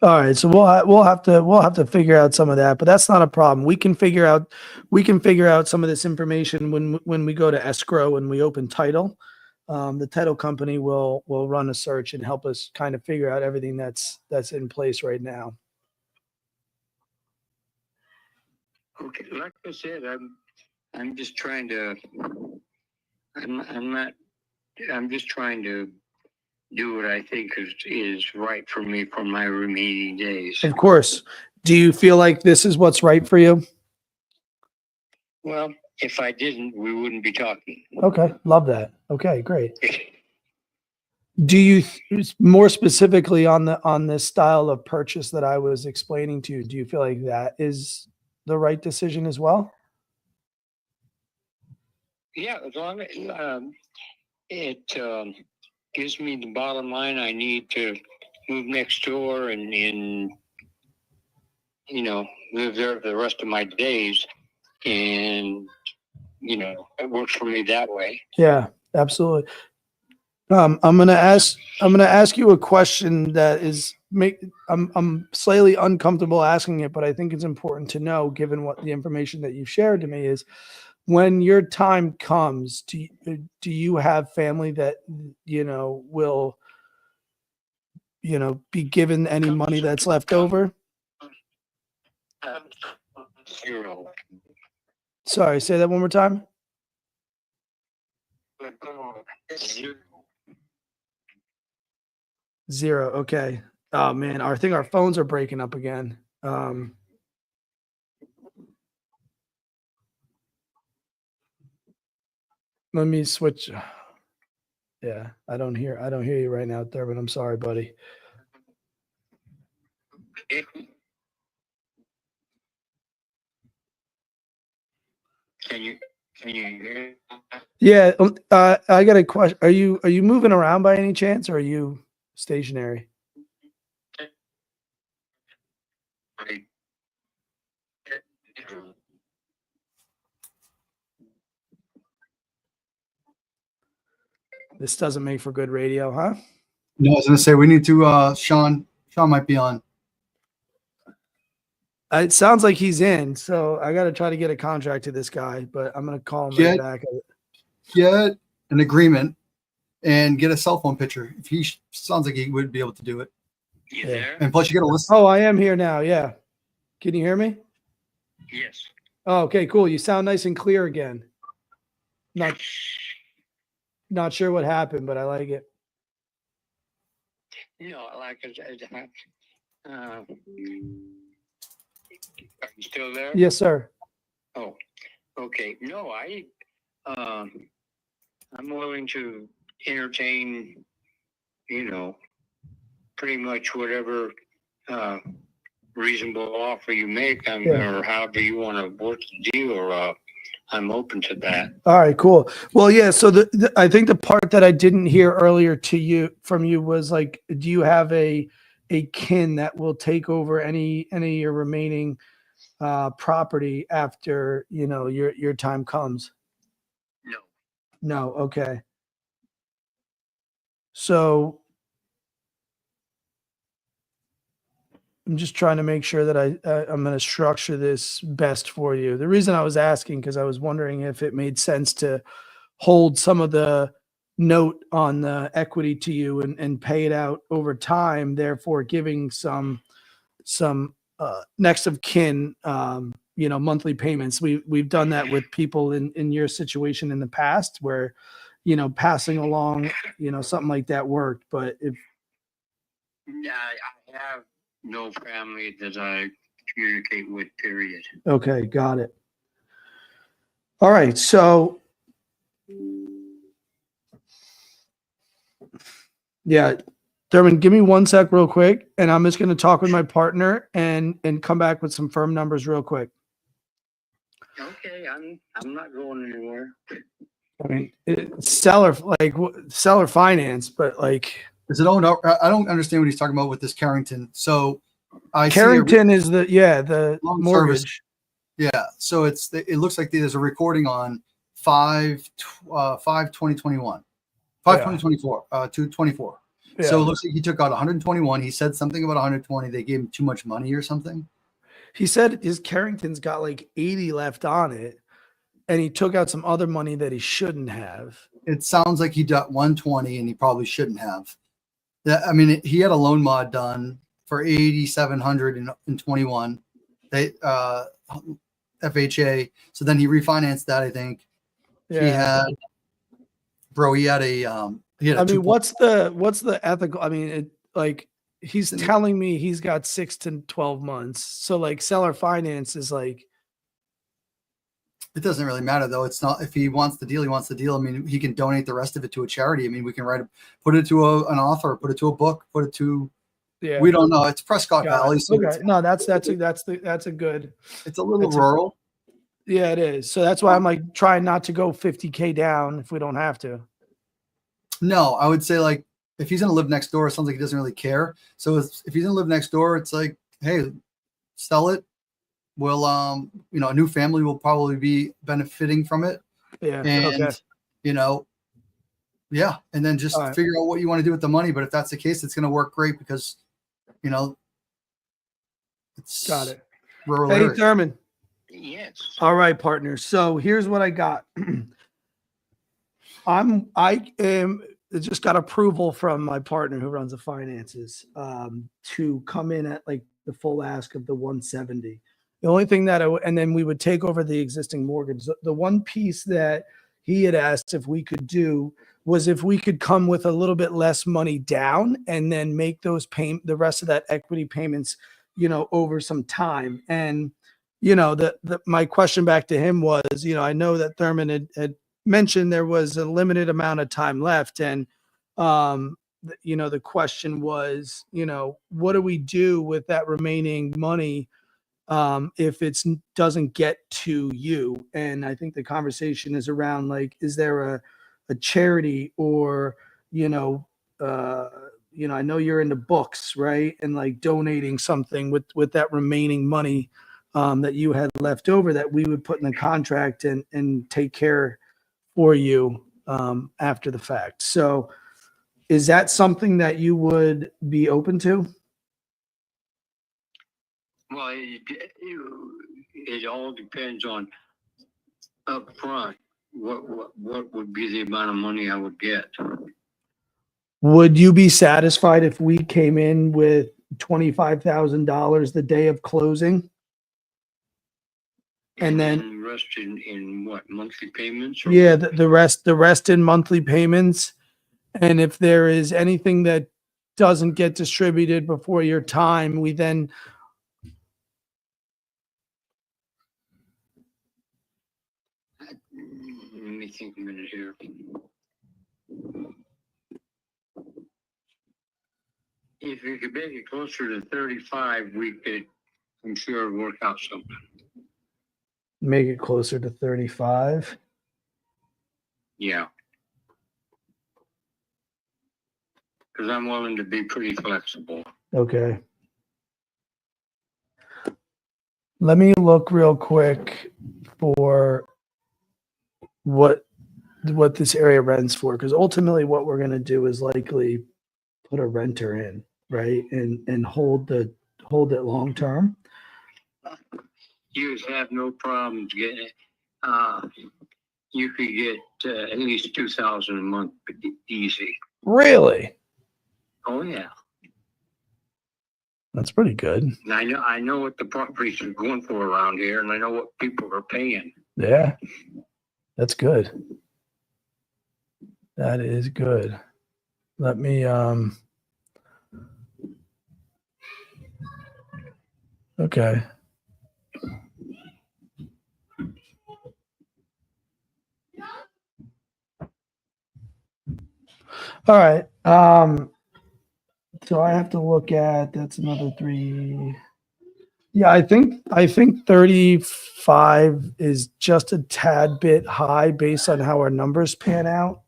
All right, so we'll have to figure out some of that, but that's not a problem. We can figure out some of this information when we go to escrow and we open title. The title company will run a search and help us kind of figure out everything that's in place right now. Okay, like I said, I'm just trying to. I'm just trying to do what I think is right for me for my remaining days. Of course. Do you feel like this is what's right for you? Well, if I didn't, we wouldn't be talking. Okay, love that. Okay, great. Do you more specifically on this style of purchase that I was explaining to you, do you feel like that is the right decision as well? Yeah, as long as it gives me the bottom line I need to move next door and live there for the rest of my days, and it works for me that way. Yeah, absolutely. I'm gonna ask you a question that is I'm slightly uncomfortable asking it, but I think it's important to know given what the information that you've shared to me is when your time comes, do you have family that will be given any money that's left over? Zero. Sorry, say that one more time. Zero. Okay. Oh man, I think our phones are breaking up again. Let me switch. Yeah, I don't hear you right now, Thurman. I'm sorry, buddy. Can you hear? Yeah, I got a question. Are you moving around by any chance, or are you stationary? This doesn't make for good radio, huh? No, I was going to say we need to. Shaun might be on. It sounds like he's in, so I got to try to get a contract to this guy, but I'm going to call him right back. Get an agreement and get a cell phone picture. If he sounds like he would be able to do it. You there? And plus, you got to listen. Oh, I am here now. Yeah. Can you hear me? Yes. Oh, okay, cool. You sound nice and clear again. Not sure what happened, but I like it. Like are you still there? Yes, sir. Oh, okay. No, I'm willing to entertain, pretty much whatever reasonable offer you make, Yeah. or however you want to work the deal, or I'm open to that. All right, cool. Well, yeah. So I think the part that I didn't hear earlier from you was like, do you have a kin that will take over any of your remaining property after your time comes? No. No. Okay. So I'm just trying to make sure that I'm going to structure this best for you. The reason I was asking, because I was wondering if it made sense to hold some of the note on the equity to you and pay it out over time, therefore giving some next of kin, monthly payments. We've done that with people in your situation in the past where, passing along, something like that worked. But if I have no family that I communicate with, period. Okay, got it. All right, so yeah, Thurman, give me 1 sec real quick, and I'm just going to talk with my partner and come back with some firm numbers real quick. Okay, I'm not going anywhere. I mean, seller finance, but like Is it owned out? I don't understand what he's talking about with this Carrington. So I Carrington is the Loan mortgage. service. Yeah. So it looks like there's a recording on 5/2021, 5/2024, 2/24. Yeah. So it looks like he took out 121. He said something about 120. They gave him too much money or something. He said his Carrington's got like 80 left on it, and he took out some other money that he shouldn't have. It sounds like he got 120 and he probably shouldn't have. I mean, he had a loan mod done for 8,700 in 21. They FHA. So then he refinanced that. I think he had a. I mean, what's the ethical? I mean, he's telling me he's got 6 to 12 months. So like seller finance is like. It doesn't really matter though. It's not, if he wants the deal, he wants the deal. I mean, he can donate the rest of it to a charity. I mean, we can put it to an author, put it to a book, put it to. Yeah. We don't know. It's Prescott Valley. So okay. No, that's a good. It's a little rural. Yeah, it is. So that's why I'm like trying not to go 50K down if we don't have to. No, I would say like if he's going to live next door, it sounds like he doesn't really care. So if he's going to live next door, it's like, hey, sell it. Will a new family will probably be benefiting from it. Yeah. And yeah. And then just figure out what you want to do with the money. But if that's the case, it's going to work great because, it's got it. Rural Hey, area. Thurman. Yes. All right, partner. So here's what I got. I just got approval from my partner who runs the finances to come in at like the full ask of the 170. The only thing that and then we would take over the existing mortgage. The one piece that he had asked if we could do was if we could come with a little bit less money down and then make those the rest of that equity payments, over some time. And, my question back to him was, I know that Thurman had mentioned there was a limited amount of time left. And, the question was, what do we do with that remaining money if it doesn't get to you? And I think the conversation is around like, is there a charity or, I know you're into books, right? And like donating something with that remaining money that you had left over that we would put in the contract and take care for you after the fact. So is that something that you would be open to? Well, it all depends on up front what would be the amount of money I would get. Would you be satisfied if we came in with $25,000 the day of closing? And then the rest in what, monthly payments? Yeah, the rest in monthly payments. And if there is anything that doesn't get distributed before your time, we then let me think a minute here. If we could make it closer to 35, we could I'm sure it'll work out something. Make it closer to 35. Yeah. Because I'm willing to be pretty flexible. Okay. Let me look real quick for what this area rents for, because ultimately what we're going to do is likely put a renter in, right, and hold it long term. You have no problems getting it. You could get at least 2,000 a month easy. Really? Oh yeah. That's pretty good. And I know what the properties are going for around here, and I know what people are paying. Yeah. That's good. That is good. Let me okay. All right. So I have to look at, that's another 3. Yeah, I think 35 is just a tad bit high based on how our numbers pan out.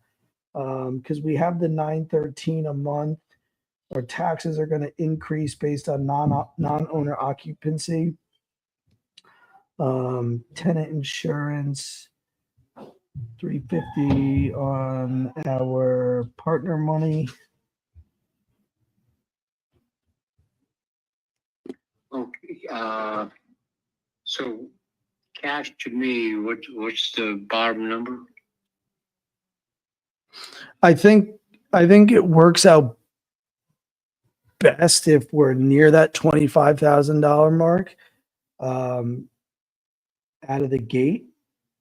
Because we have the 913 a month. Our taxes are going to increase based on non-owner occupancy. Tenant insurance, 350 on our partner money. Okay. So cash to me, what's the bottom number? I think it works out best if we're near that $25,000 mark out of the gate,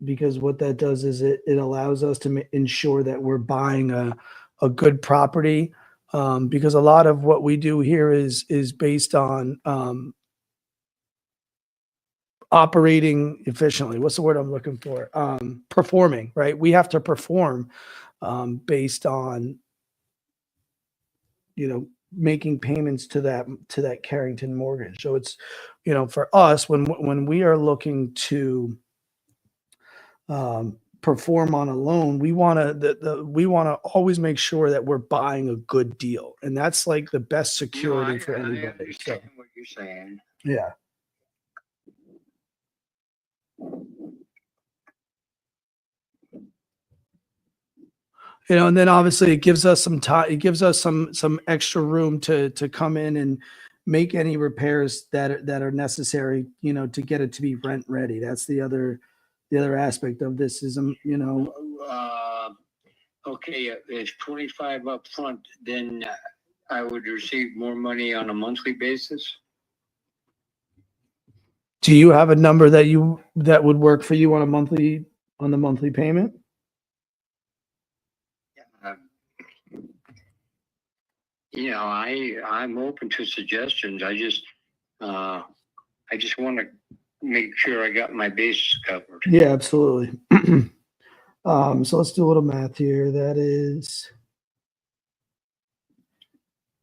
because what that does is it allows us to ensure that we're buying a good property, because a lot of what we do here is based on operating efficiently. What's the word I'm looking for? Performing, right? We have to perform based on, making payments to that Carrington mortgage. So it's, for us, when we are looking to perform on a loan, we want to always make sure that we're buying a good deal, and that's like the best security for anybody. I understand what you're saying. Yeah. And then obviously it gives us some time. It gives us some extra room to come in and make any repairs that are necessary, to get it to be rent ready. That's the other aspect of this is, Okay, it's 25 up front, then I would receive more money on a monthly basis. Do you have a number that would work for you on the monthly payment? I'm open to suggestions. I just want to make sure I got my bases covered. Yeah, absolutely. So let's do a little math here. That is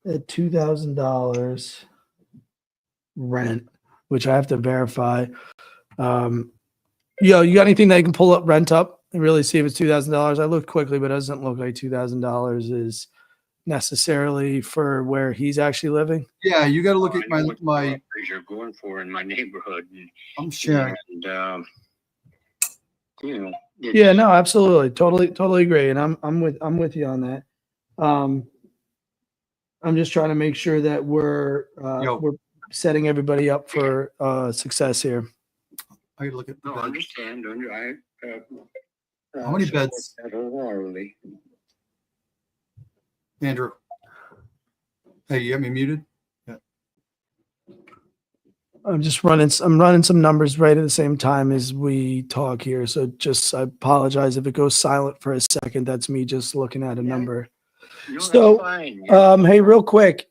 at $2,000 rent, which I have to verify. You got anything that you can pull up rent up and really see if it's $2,000? I looked quickly, but it doesn't look like $2,000 is necessarily for where he's actually living. Yeah, you got to look I at know what my. properties you're going for in my neighborhood. I'm sharing. And Yeah, no, absolutely, totally agree, and I'm with you on that. I'm just trying to make sure that we're setting everybody up for success here. I got to look at the No, beds. understand. How many beds? Wholeheartedly. Andrew. Hey, you got me muted? Yeah. I'm running some numbers right at the same time as we talk here. So I apologize if it goes silent for a second. That's me just looking at a number. No, So, that's fine. Yeah. Hey, real quick,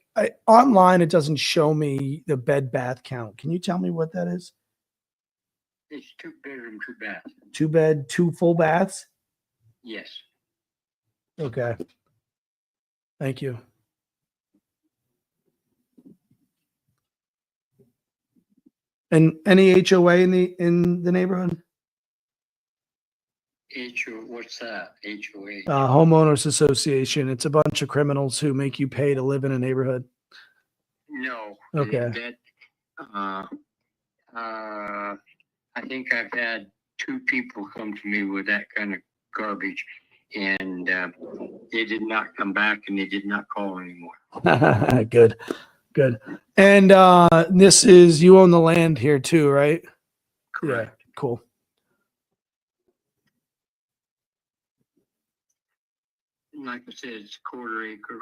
online, it doesn't show me the bed bath count. Can you tell me what that is? It's 2 bedroom, 2 bath. 2 bed, 2 full baths? Yes. Okay. Thank you. And any HOA in the neighborhood? What's that? HOA? Homeowners Association. It's a bunch of criminals who make you pay to live in a neighborhood. No. Okay. I think I've had 2 people come to me with that kind of garbage, and they did not come back and they did not call anymore. Good. And this is, you own the land here too, right? Correct. Yeah, cool. Like I said, it's a 1/4 acre.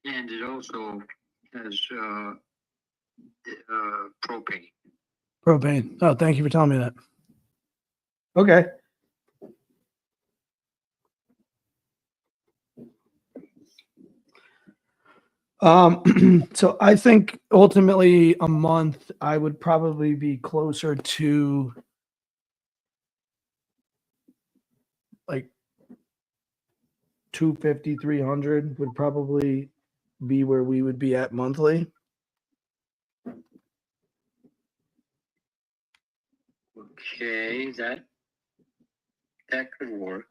And it also has propane. Propane. Oh, thank you for telling me that. Okay. So I think ultimately a month, I would probably be closer to like 250, 300 would probably be where we would be at monthly. Okay, that could work.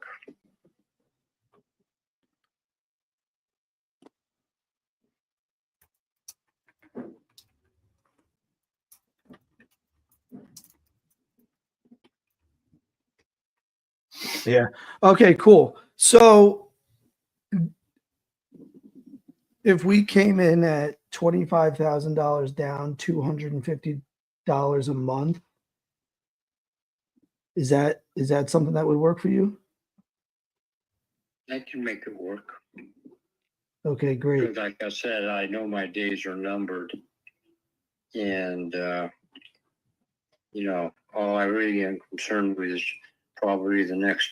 Yeah. Okay, cool. So if we came in at $25,000 down, $250 a month, is that something that would work for you? I can make it work. Okay, great. Because like I said, I know my days are numbered. And, all I really am concerned with is probably the next,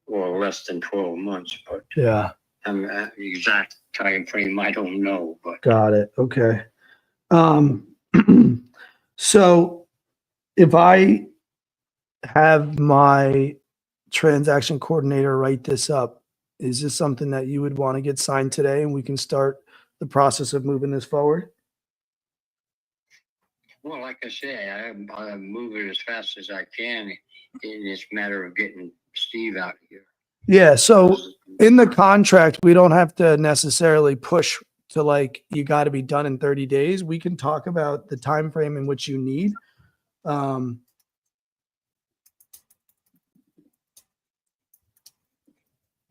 less than 12 months. But Yeah. the exact time frame, I don't know. But Got it. Okay. So if I have my transaction coordinator write this up, is this something that you would want to get signed today and we can start the process of moving this forward? well, like I say, I'm moving as fast as I can. And it's a matter of getting Steve out here. Yeah. So in the contract, we don't have to necessarily push to like, you got to be done in 30 days. We can talk about the time frame in which you need.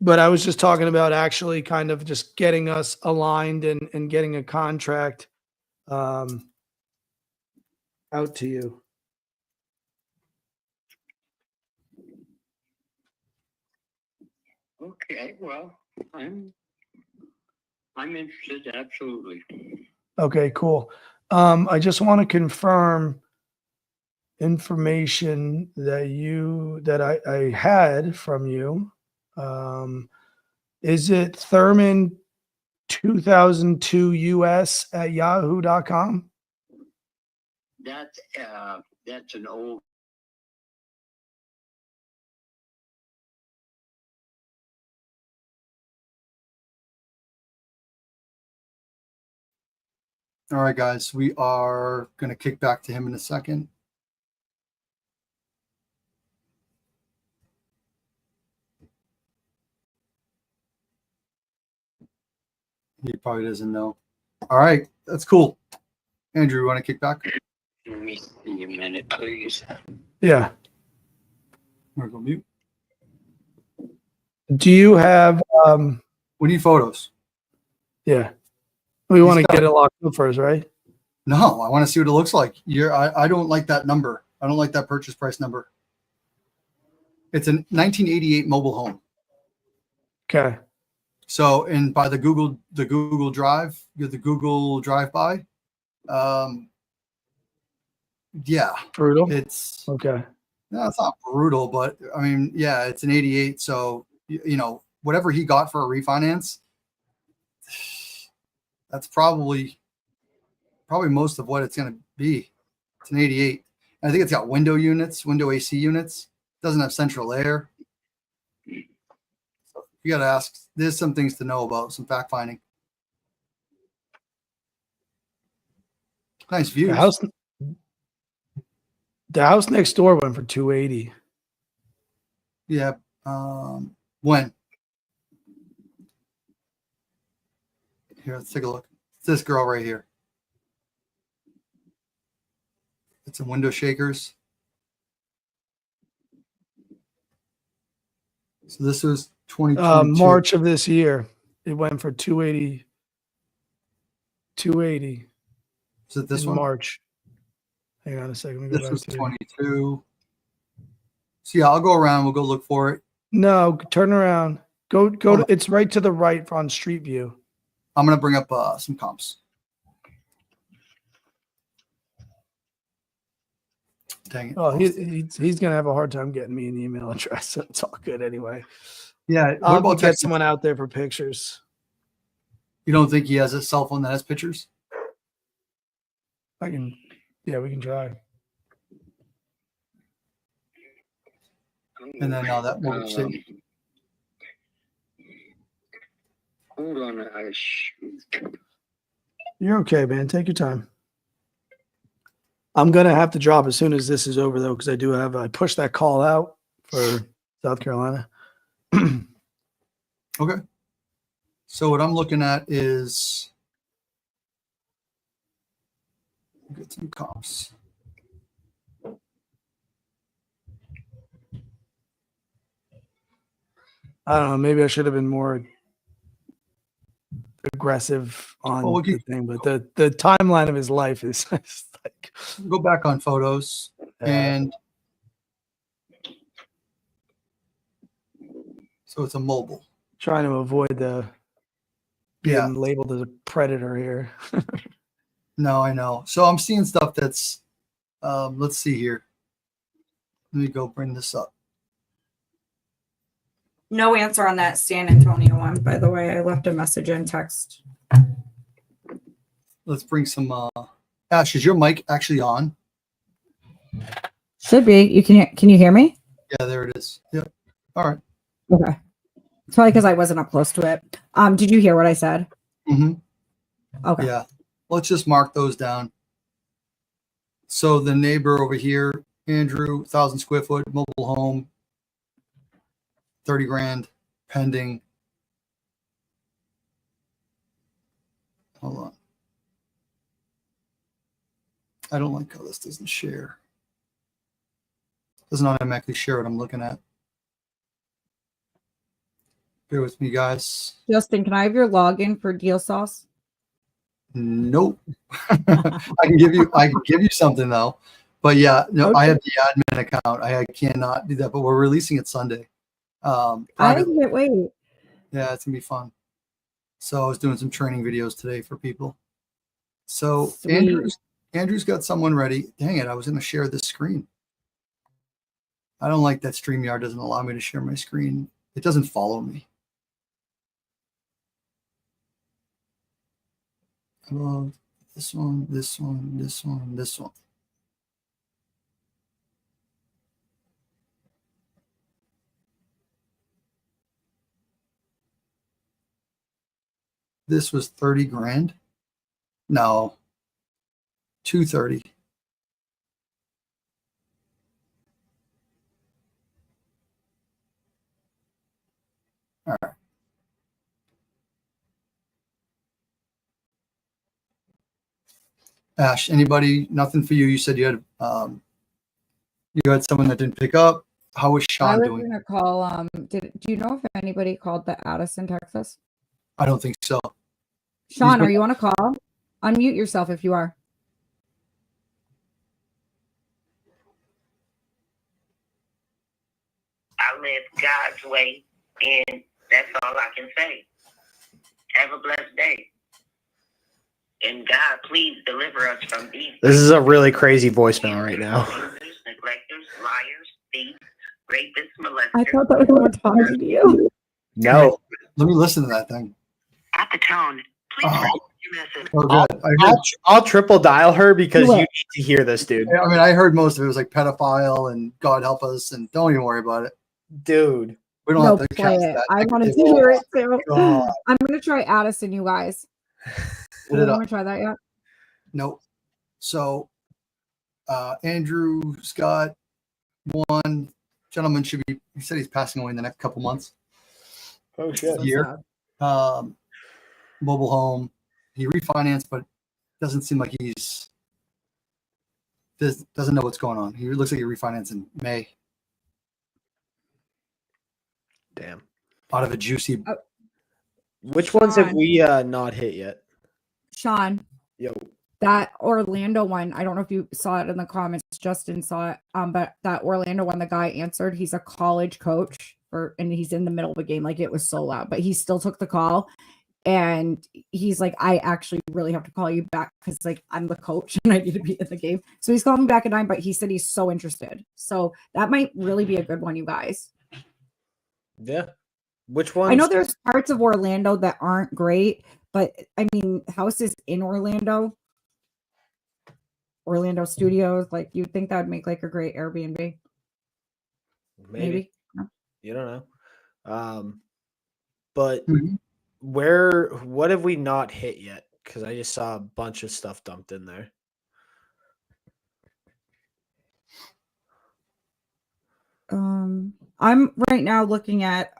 But I was just talking about actually kind of just getting us aligned and getting a contract out to you. Okay, well, I'm interested, absolutely. Okay, cool. I just want to confirm information that I had from you. Is it Thurman 2002 US at yahoo.com? That's an old. All right, guys, we are going to kick back to him in a second. He probably doesn't know. All right, that's cool. Andrew, you want to kick back? Let me see a minute, please. Yeah. Or go mute. Do you have We need photos. yeah. We want to got- get it locked up first, right? No, I want to see what it looks like. I don't like that number. I don't like that purchase price number. It's a 1988 mobile home. Okay. So, and by the Google Drive, the Google Drive by, yeah, Brutal. it's Okay. no, it's not brutal, but I mean, yeah, it's an 88. So, whatever he got for a refinance, that's probably most of what it's going to be. It's an 88. And I think it's got window AC units. Doesn't have central air. So You got to ask. There's some things to know about, some fact finding. Nice views. The house next door went for 280. Yeah. When? Here, let's take a look. It's this girl right here. It's some window shakers. So this was 2022. March of this year. It went for 280. 280. Is it this in one? March. Hang on a second. Let me go This back was to 22. So yeah, I'll go around. We'll go look for it. No, turn around. Go to, it's right to the right on Street View. I'm gonna bring up some comps. Dang it. Oh, he's gonna have a hard time getting me an email address. So it's all good anyway. Yeah. I'll What about get Texas? someone out there for pictures. You don't think he has a cell phone that has pictures? We can try. And then that mortgage statement. Hold on. You're okay, man. Take your time. I'm gonna have to drop as soon as this is over, though, because I pushed that call out for South Carolina. Okay. So what I'm looking at is get some comps. I don't know. Maybe I should have been more aggressive on the thing, but the timeline of his life is like. Go back on photos and so it's a mobile. Trying to avoid the being labeled as a predator here. No, I know. So I'm seeing stuff that's let's see here. Let me go bring this up. No answer on that San Antonio one, by the way. I left a message in text. Let's bring some Ash, is your mic actually on? Should be. You can you hear me? Yeah, there it is. Yep. All right. Okay. It's probably because I wasn't up close to it. Did you hear what I said? Mm-hmm. Okay. Yeah. Let's just mark those down. So the neighbor over here, Andrew, 1,000 square foot mobile home, 30 grand pending. Hold on. I don't like how this doesn't share. Doesn't automatically share what I'm looking at. Bear with me, guys. Justin, can I have your login for Deal Sauce? Nope. I can give you something though. But yeah, no, Okay. I have the admin account. I cannot do that, but we're releasing it Sunday. I Privately. can't wait. Yeah, it's gonna be fun. So I was doing some training videos today for people. So Sweet. Andrew's got someone ready. Dang it, I was gonna share this screen. I don't like that StreamYard doesn't allow me to share my screen. It doesn't follow me. I love this one, this one, this one, this one. This was 30 grand. No, 230. All right. Ash, anybody? Nothing for you. You said you had someone that didn't pick up. How was I Shaun was doing? gonna call. Do you know if anybody called the Addison, Texas? I don't think so. Shaun, been- are you on a call? Unmute yourself if you are. I live God's way, and that's all I can say. Have a blessed day. And God, please deliver us from these. This is a really crazy voicemail right now. Neglectors, liars, thieves, rapists, molesters. I thought that was someone talking to you. No. Let me listen to that thing. At the tone, please Oh. record your message. Oh, good. I heard, I'll triple dial her because Do you it. need to hear this, dude. I heard most of it was like pedophile and God help us, and don't even worry about it. Dude. We don't No, have to play cast it. that. I wanted to hear it too. God. I'm gonna try Addison, you guys. Hit You it up. want to try that yet? Nope. So Andrew Scott, one gentleman should be, he said he's passing away in the next couple months. Oh shit. So Year. sad. Mobile home. He refinanced, but doesn't seem like doesn't know what's going on. He looks like he refinanced in May Damn. out of a juicy. Which ones have Sean. we not hit yet? Sean, Yo. that Orlando one, I don't know if you saw it in the comments. Justin saw it. But that Orlando one, the guy answered. He's a college coach, and he's in the middle of a game. Like, it was so loud, but he still took the call. And he's like, I actually really have to call you back because, like, I'm the coach and I need to be in the game. So he's calling me back at 9, but he said he's so interested. So that might really be a good one, you guys. Yeah. Which ones? I know there's parts of Orlando that aren't great, but I mean, houses in Orlando studios, like, you'd think that would make like a great Airbnb. Maybe. No? You don't know. But Mhm. what have we not hit yet? Because I just saw a bunch of stuff dumped in there. I'm right now looking at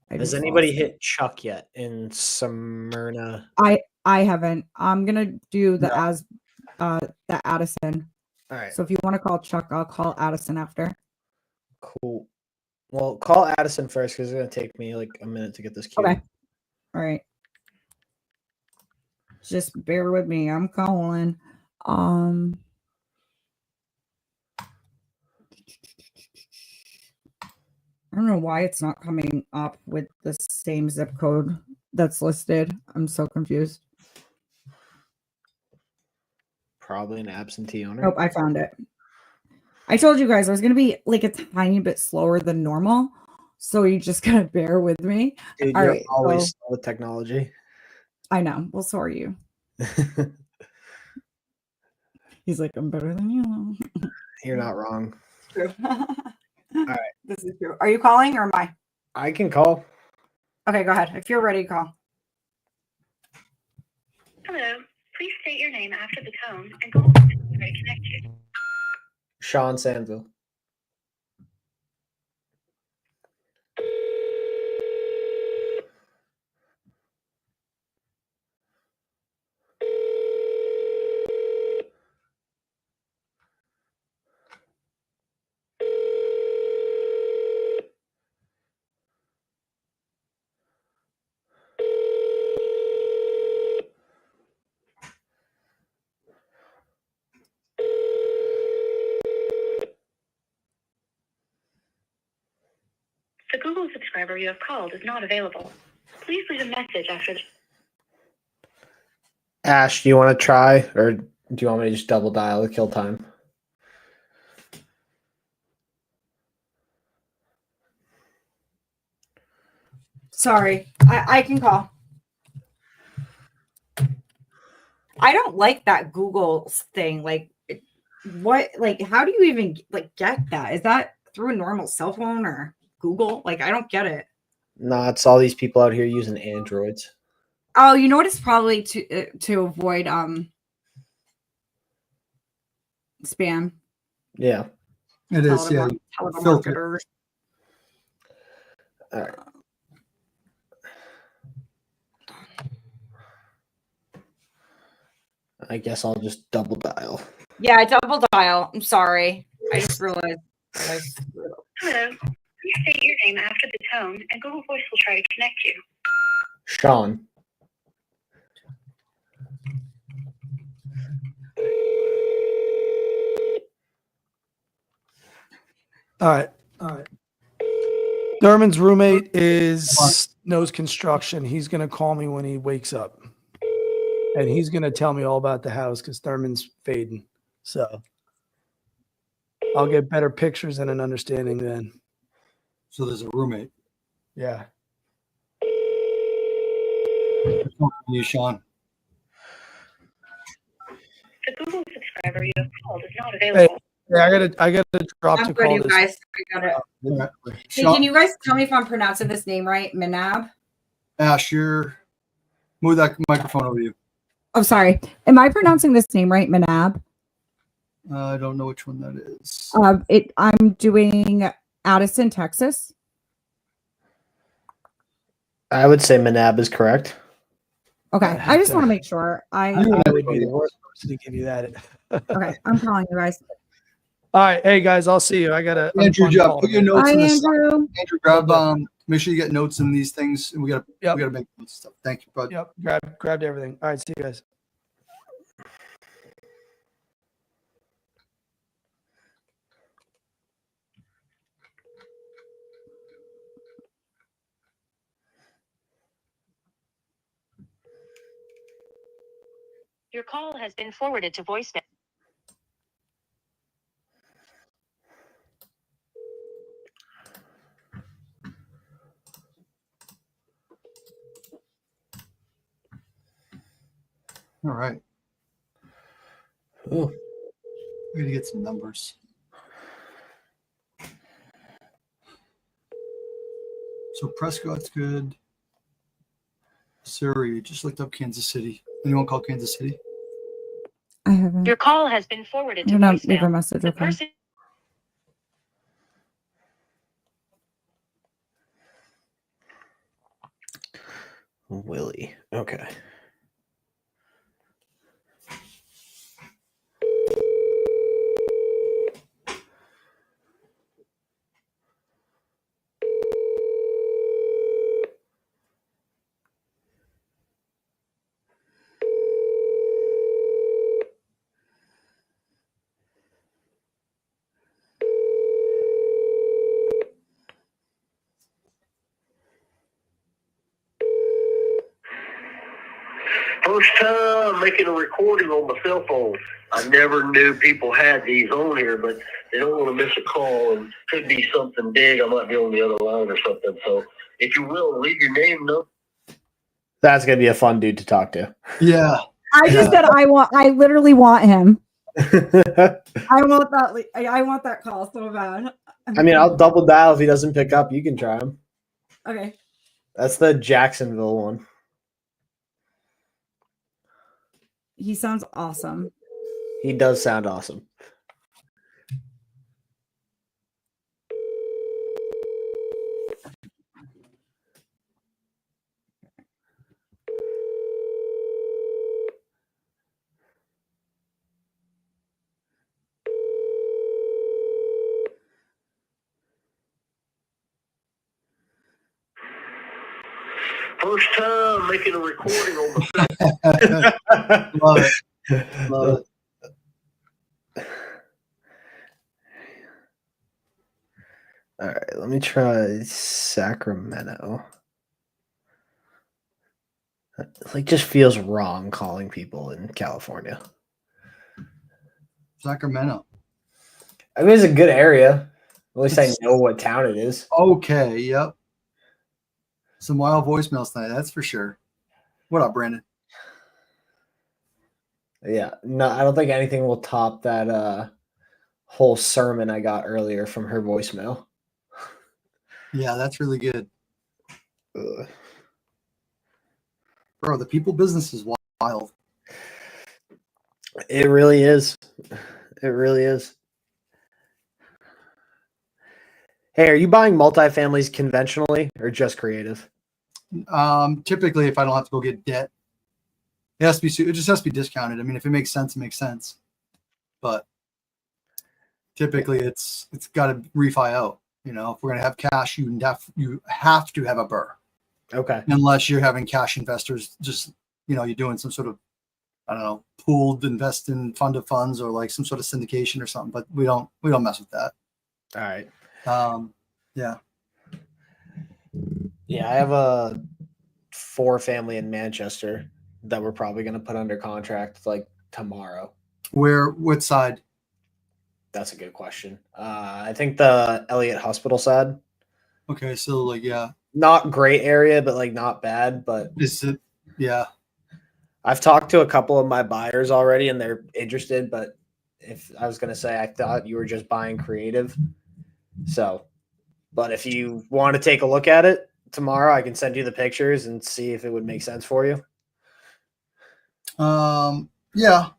Has anybody hit Chuck yet in Smyrna? I haven't. I'm gonna do the Addison. All right. So if you want to call Chuck, I'll call Addison after. Cool. Well, call Addison first because it's gonna take me like a minute to get this queued. Okay. All right. Just bear with me. I'm calling. I don't know why it's not coming up with the same zip code that's listed. I'm so confused. Probably an absentee owner. Nope, I found it. I told you guys I was going to be like a tiny bit slower than normal. So you just got to bear with me. Dude, All you're right, always so- slow with technology. I know. Well, so are you. He's like, I'm better than you. You're not wrong. True. All right. This is true. Are you calling or am I? I can call. Okay, go ahead. If you're ready, call. Hello. Please state your name after the tone and Google Voice will try to connect you. Shaun Sanville. The Google subscriber you have called is not available. Please leave a message after the... Ash, do you want to try, or do you want me to just double dial to kill time? Sorry, I can call. I don't like that Google thing. Like, what? Like, how do you even like get that? Is that through a normal cell phone or Google? Like, I don't get it. Nah, it's all these people out here using Androids. Oh, you know what? It's probably to avoid spam. Yeah. It is, yeah. Filter. Telemarketers. All right. I guess I'll just double dial. Yeah, double dial. I'm sorry. I just realized. Hello. Please state your name after the tone and Google Voice will try to connect you. Shaun. All right. Thurman's roommate knows construction. He's gonna call me when he wakes up, and he's gonna tell me all about the house because Thurman's fading. So I'll get better pictures and an understanding then. So there's a roommate. Yeah. You, Sean. The Google subscriber you have called is not available. Yeah, I gotta drop I'm to good, call you this. guys. I got it. All right. Hey, Sean, can you guys tell me if I'm pronouncing this name right? Manab? Ash, move that microphone over to you. Oh, sorry. Am I pronouncing this name right? Manab? I don't know which one that is. I'm doing Addison, Texas. I would say Manab is correct. Okay. I just want to make sure. I would be the worst person to give you that. Okay. I'm calling you guys. All right, hey guys, I'll see you. I gotta Andrew, unfun Jeff, call put your today. notes Hi, in the Andrew. Andrew, grab make sure you get notes in these things, and we gotta make notes stuff. Thank you, bud. Yep, grabbed everything. All right, see you guys. Your call has been forwarded to voicemail. All right. Ooh. We're gonna get some numbers. So Prescott's good. Surrey, just looked up Kansas City. Anyone call Kansas City? I haven't. Your call has been forwarded to I'm gonna leave a voicemail. message. The Okay. person Willie. Okay. First time making a recording on my cell phone. I never knew people had these on here, but they don't want to miss a call, and could be something big. I might be on the other line or something. So if you will, leave your name, no. That's gonna be a fun dude to talk to. Yeah. I just said I literally want him. I want that call so bad. I mean, I'll double dial if he doesn't pick up. You can try him. Okay. That's the Jacksonville one. He sounds awesome. He does sound awesome. First time making a recording on my cell phone. Love it. Love it. All right, let me try Sacramento. It, like, just feels wrong calling people in California. Sacramento. I mean, it's a good area. At least I know what town it is. Okay. Yep. Some wild voicemails tonight. That's for sure. What up, Brandon? Yeah, no, I don't think anything will top that whole sermon I got earlier from her voicemail. Yeah, that's really good. Ugh. Bro, the people business is wild. It really is. It really is. Hey, are you buying multifamilies conventionally or just creative? Typically, if I don't have to go get debt, it has to be. It just has to be discounted. I mean, if it makes sense, it makes sense. But typically, it's got to refi out. You know, if we're gonna have cash, you have to have a BRRRR. Okay. Unless you're having cash investors, just you're doing some sort of, I don't know, pooled invest in fund of funds or like some sort of syndication or something. But we don't mess with that. All right. Yeah. Yeah, I have a 4-family in Manchester that we're probably going to put under contract like tomorrow. What side? That's a good question. I think the Elliott Hospital side. Okay, so like, yeah. Not great area, but like not bad. But Is it? Yeah. I've talked to a couple of my buyers already and they're interested, but if I was going to say, I thought you were just buying creative. So, but if you want to take a look at it tomorrow, I can send you the pictures and see if it would make sense for you. Yeah.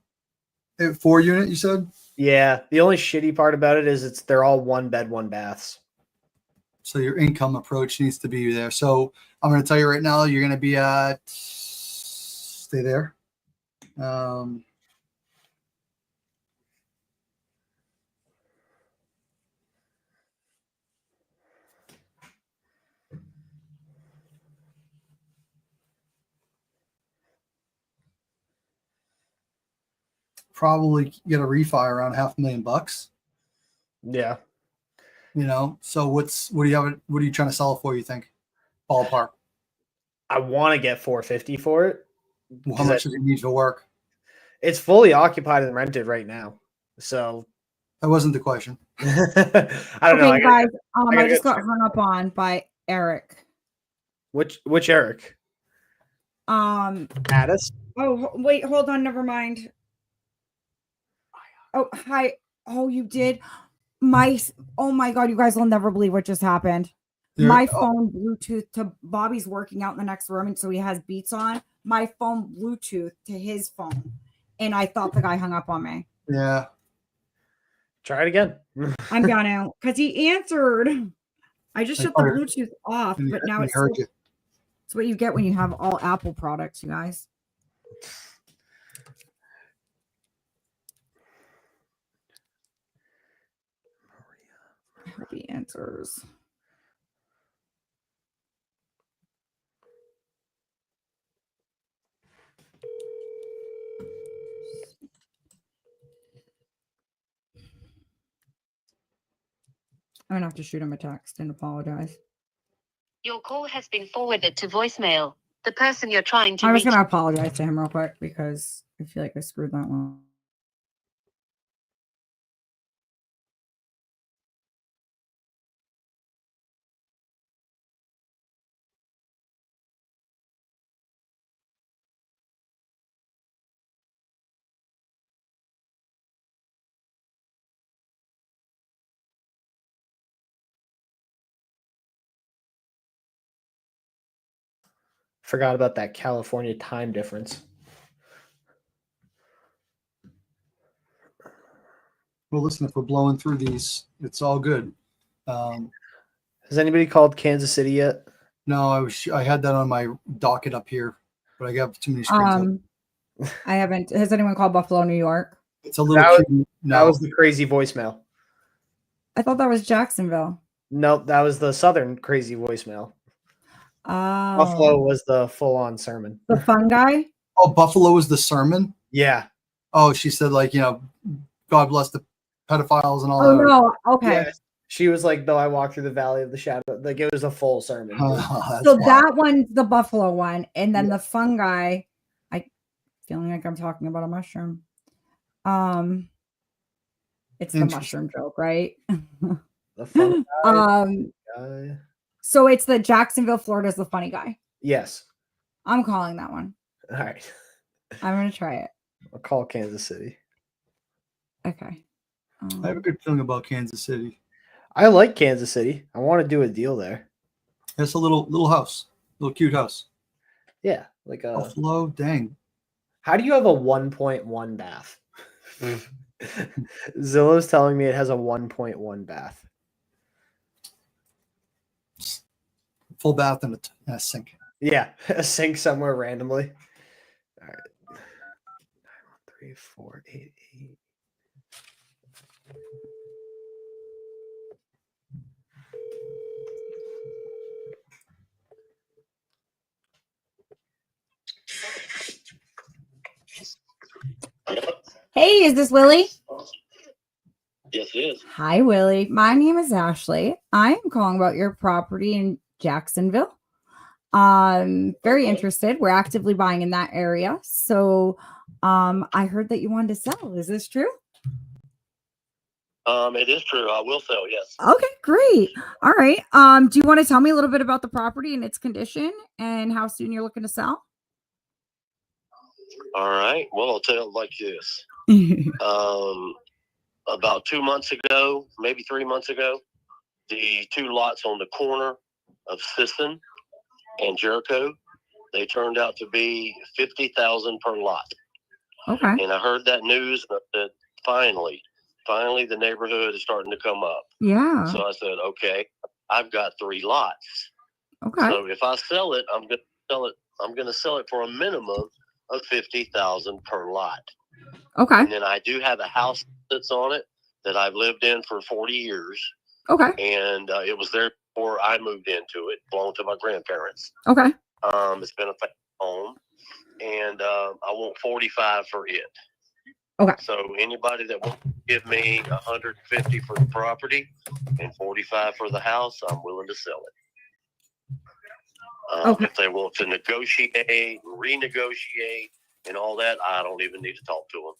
4-unit, you said? Yeah. The only shitty part about it is they're all 1 bed, 1 baths. So your income approach needs to be there. So I'm going to tell you right now, you're going to be at, stay there. Probably get a refi around $500,000. Yeah. You know, so what do you trying to sell it for, you think? Ballpark. I want to get 450 for it. How much does it need to work? It's fully occupied and rented right now. So that wasn't the question. I don't know. Guys, I just got hung up on by Eric. Which Eric? Addis? Oh, wait, hold on. Never mind. Oh, hi. Oh, you did? Oh my God, you guys will never believe what just happened. My phone Bluetooth to Bobby's working out in the next room, and so he has Beats on. My phone Bluetooth to his phone, and I thought the guy hung up on me. Yeah. Try it again. I'm gonna, because he answered. I just shut the Bluetooth off, but now it's what you get when you have all Apple products, you guys. I hope he answers. I'm gonna have to shoot him a text and apologize. Your call has been forwarded to voicemail. The person you're trying to I was reach. gonna apologize to him real quick because I feel like I screwed that one. Forgot about that California time difference. Well, listen, if we're blowing through these, it's all good. Has anybody called Kansas City yet? No, I had that on my docket up here, but I got too many screens up. I haven't. Has anyone called Buffalo, New York? It's a little that was the crazy voicemail. I thought that was Jacksonville. Nope, that was the Southern crazy voicemail. Buffalo was the full-on sermon. The fun guy? Oh, Buffalo was the sermon? Yeah. Oh, she said, like, you know, God bless the pedophiles and all that. Oh, no. Okay. Yeah. She was like, though I walk through the valley of the shadow. Like, it was a full sermon. So that one's the Buffalo one. And then the fun guy, I feeling like I'm talking about a mushroom. It's the mushroom joke, right? The fun guy. So it's the Jacksonville, Florida's the funny guy. Yes. I'm calling that one. All right. I'm going to try it. I'll call Kansas City. Okay. I have a good feeling about Kansas City. I like Kansas City. I want to do a deal there. It's a little house, little cute house. Yeah, like a Buffalo. Dang. How do you have a 1.1 bath? Zillow's telling me it has a 1.1 bath. Full bath and a sink. Yeah, a sink somewhere randomly. All right. 913-488. Hey, is this Willie? Yes, it is. Hi, Willie. My name is Ashley. I am calling about your property in Jacksonville. Very interested. We're actively buying in that area. So I heard that you wanted to sell. Is this true? It is true. I will sell, yes. Okay, great. All right. Do you want to tell me a little bit about the property and its condition and how soon you're looking to sell? All right. Well, I'll tell it like this. about 2 months ago, maybe 3 months ago, the 2 lots on the corner of Sisson and Jericho, they turned out to be $50,000 per lot. Okay. And I heard that news and I said, finally the neighborhood is starting to come up. Yeah. So I said, okay, I've got 3 lots. Okay. So if I sell it, I'm going to sell it for a minimum of $50,000 per lot. Okay. And then I do have a house that's on it that I've lived in for 40 years. Okay. And it was there before I moved into it, belonged to my grandparents. Okay. It's been a family home, and I want $45,000 for it. Okay. So anybody that wants to give me $150,000 for the property and $45,000 for the house, I'm willing to sell it. Okay. If they want to negotiate, renegotiate, and all that, I don't even need to talk to them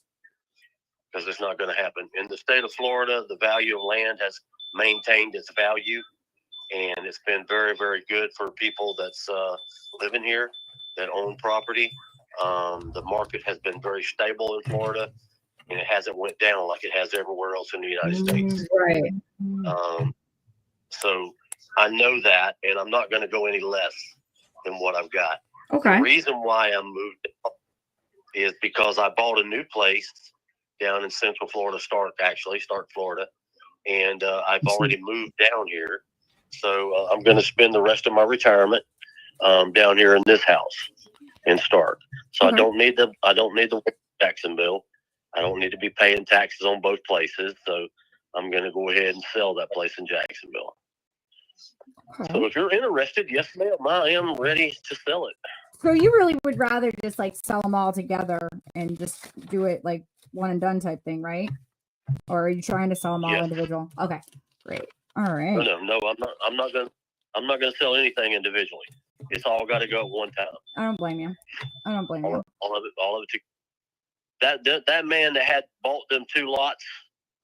because it's not going to happen. In the state of Florida, the value of land has maintained its value, and it's been very, very good for people that's living here that own property. The market has been very stable in Florida, and it hasn't went down like it has everywhere else in the United States. Right. So I know that, and I'm not going to go any less than what I've got. Okay. The reason why I moved is because I bought a new place down in Central Florida, Stark, Florida, and I've already moved down here. So I'm going to spend the rest of my retirement down here in this house in Stark. So Okay. I don't need the Jacksonville. I don't need to be paying taxes on both places. So I'm going to go ahead and sell that place in Jacksonville. Okay. So if you're interested, yes, ma'am, I am ready to sell it. So you really would rather just like sell them all together and just do it like one and done type thing, right? Or are you trying to sell them all Yes. individual? Okay, great. All right. No, I'm not going to sell anything individually. It's all got to go at one time. I don't blame you. I don't blame you. All of it. That man that had bought them 2 lots,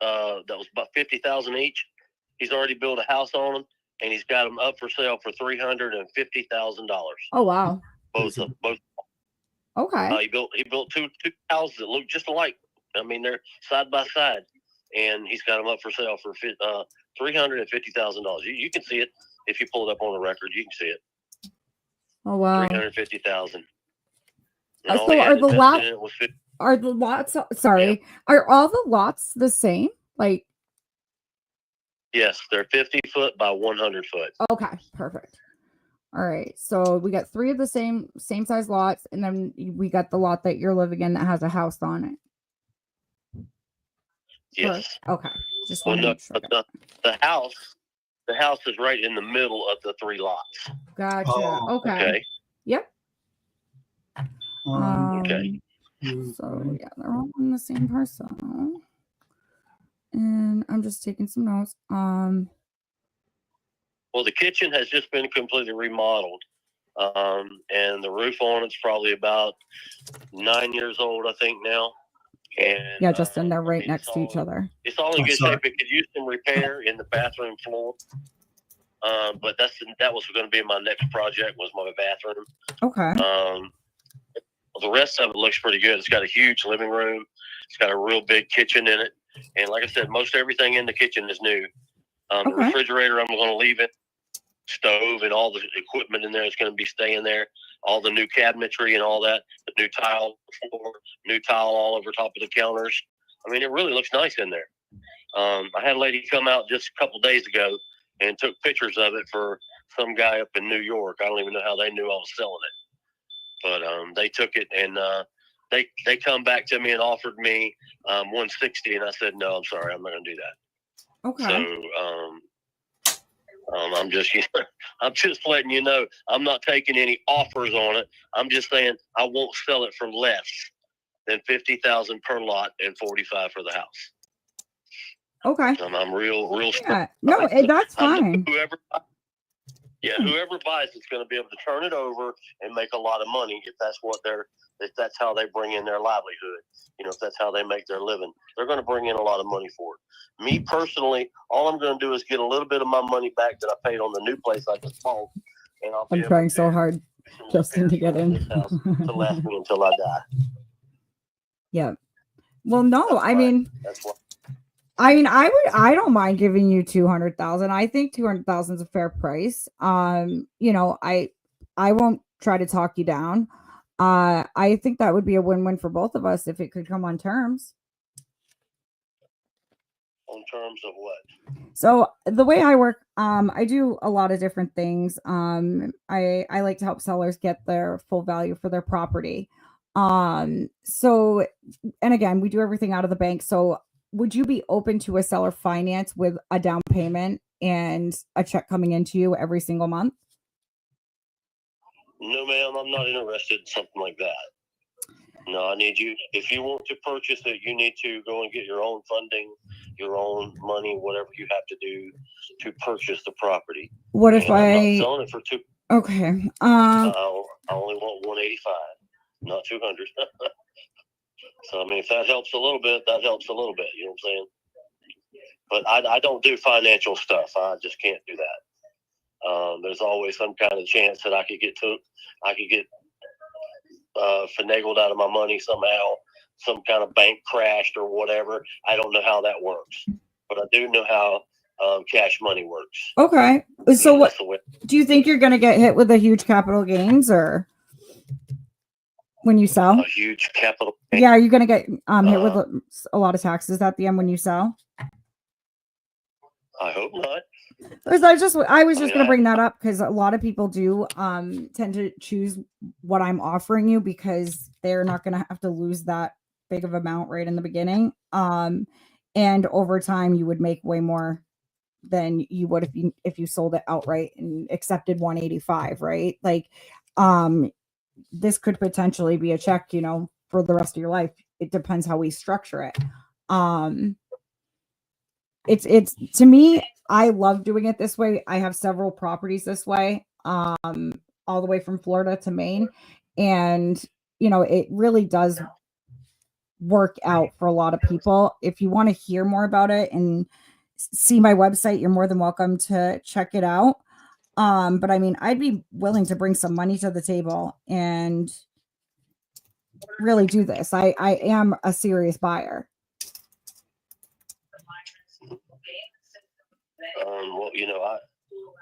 that was about $50,000 each. He's already built a house on them, and he's got them up for sale for $350,000. Oh wow. Both. Okay. He built two houses that look just alike. I mean, they're side by side, and he's got them up for sale for $350,000. You can see it if you pull it up on the record. You can see it. Oh wow. $350,000. So are the lots? Sorry, are all the lots the same? Like. Yes, they're 50 foot by 100 foot. Okay, perfect. All right, so we got 3 of the same size lots, and then we got the lot that you're living in that has a house on it. Yes. Okay, just Well, want to make sure. the house is right in the middle of the 3 lots. Gotcha. Oh, Okay. Yep. Okay. So yeah, they're all in the same parcel. And I'm just taking some notes. Well, the kitchen has just been completely remodeled. And the roof on it's probably about 9 years old, I think now. And yeah, Justin, they're right next to each other. It's all in good shape. It could use some repair in the bathroom floor. But that was going to be my next project, was my bathroom. Okay. The rest of it looks pretty good. It's got a huge living room. It's got a real big kitchen in it. And like I said, most everything in the kitchen is new. The refrigerator, I'm going to leave it. Stove and all the equipment in there is going to be staying there. All the new cabinetry and all that. The new tile floor, new tile all over top of the counters. I mean, it really looks nice in there. I had a lady come out just a couple days ago and took pictures of it for some guy up in New York. I don't even know how they knew I was selling it. But they took it and they come back to me and offered me $160, and I said, no, I'm sorry, I'm not going to do that. Okay. So I'm just letting you know, I'm not taking any offers on it. I'm just saying I won't sell it for less than $50,000 per lot and $45,000 for the house. Okay. I'm real. Yeah. No, that's fine. Whoever buys it's going to be able to turn it over and make a lot of money if that's how they bring in their livelihood. You know, if that's how they make their living, they're going to bring in a lot of money for it. Me personally, all I'm going to do is get a little bit of my money back that I paid on the new place I just bought, and I'm trying so hard, Justin, to get in. to last me until I die. Yeah. Well, no, I mean, I mean, I don't mind giving you 200,000. I think 200,000 is a fair price. You know, I won't try to talk you down. I think that would be a win-win for both of us if it could come on terms. On terms of what? So the way I work, I do a lot of different things. I like to help sellers get their full value for their property. So, and again, we do everything out of the bank. So would you be open to a seller finance with a down payment and a check coming into you every single month? No, ma'am, I'm not interested in something like that. No, I need you. If you want to purchase it, you need to go and get your own funding, your own money, whatever you have to do to purchase the property. What if I'm not selling it for two? Okay. I only want 185, not 200. So I mean, if that helps a little bit, that helps a little bit. You know what I'm saying? But I don't do financial stuff. I just can't do that. There's always some kind of chance that I could get finagled out of my money somehow, some kind of bank crashed or whatever. I don't know how that works, but I do know how cash money works. Okay. So what do you think you're going to get hit with a huge capital gains or when you sell? A huge capital gain? Yeah, are you going to get hit with a lot of taxes at the end when you sell? I hope not. I was just going to bring that up because a lot of people do tend to choose what I'm offering you because they're not going to have to lose that big of amount right in the beginning. And over time, you would make way more than you would if you sold it outright and accepted 185, right? Like, this could potentially be a check, you know, for the rest of your life. It depends how we structure it. It's to me, I love doing it this way. I have several properties this way, all the way from Florida to Maine. And, you know, it really does work out for a lot of people. If you want to hear more about it and see my website, you're more than welcome to check it out. But I mean, I'd be willing to bring some money to the table and really do this. I am a serious buyer. Well, you know,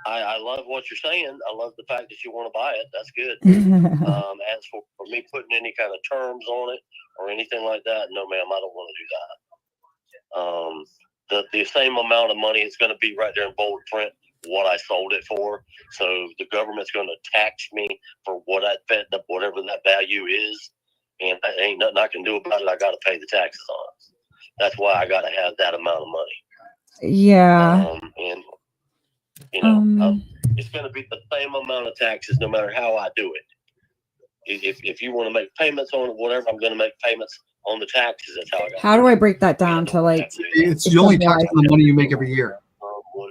I love what you're saying. I love the fact that you want to buy it. That's good. As for me putting any kind of terms on it or anything like that, no, ma'am, I don't want to do that. The same amount of money is going to be right there in bold print what I sold it for. So the government's going to tax me for what I bet, whatever that value is, and ain't nothing I can do about it. I got to pay the taxes on it. That's why I got to have that amount of money. Yeah. And you know, it's going to be the same amount of taxes no matter how I do it. If you want to make payments on it, whatever, I'm going to make payments on the taxes. That's how I got. How do I break that down to like? It's you only tax on the money you make every year.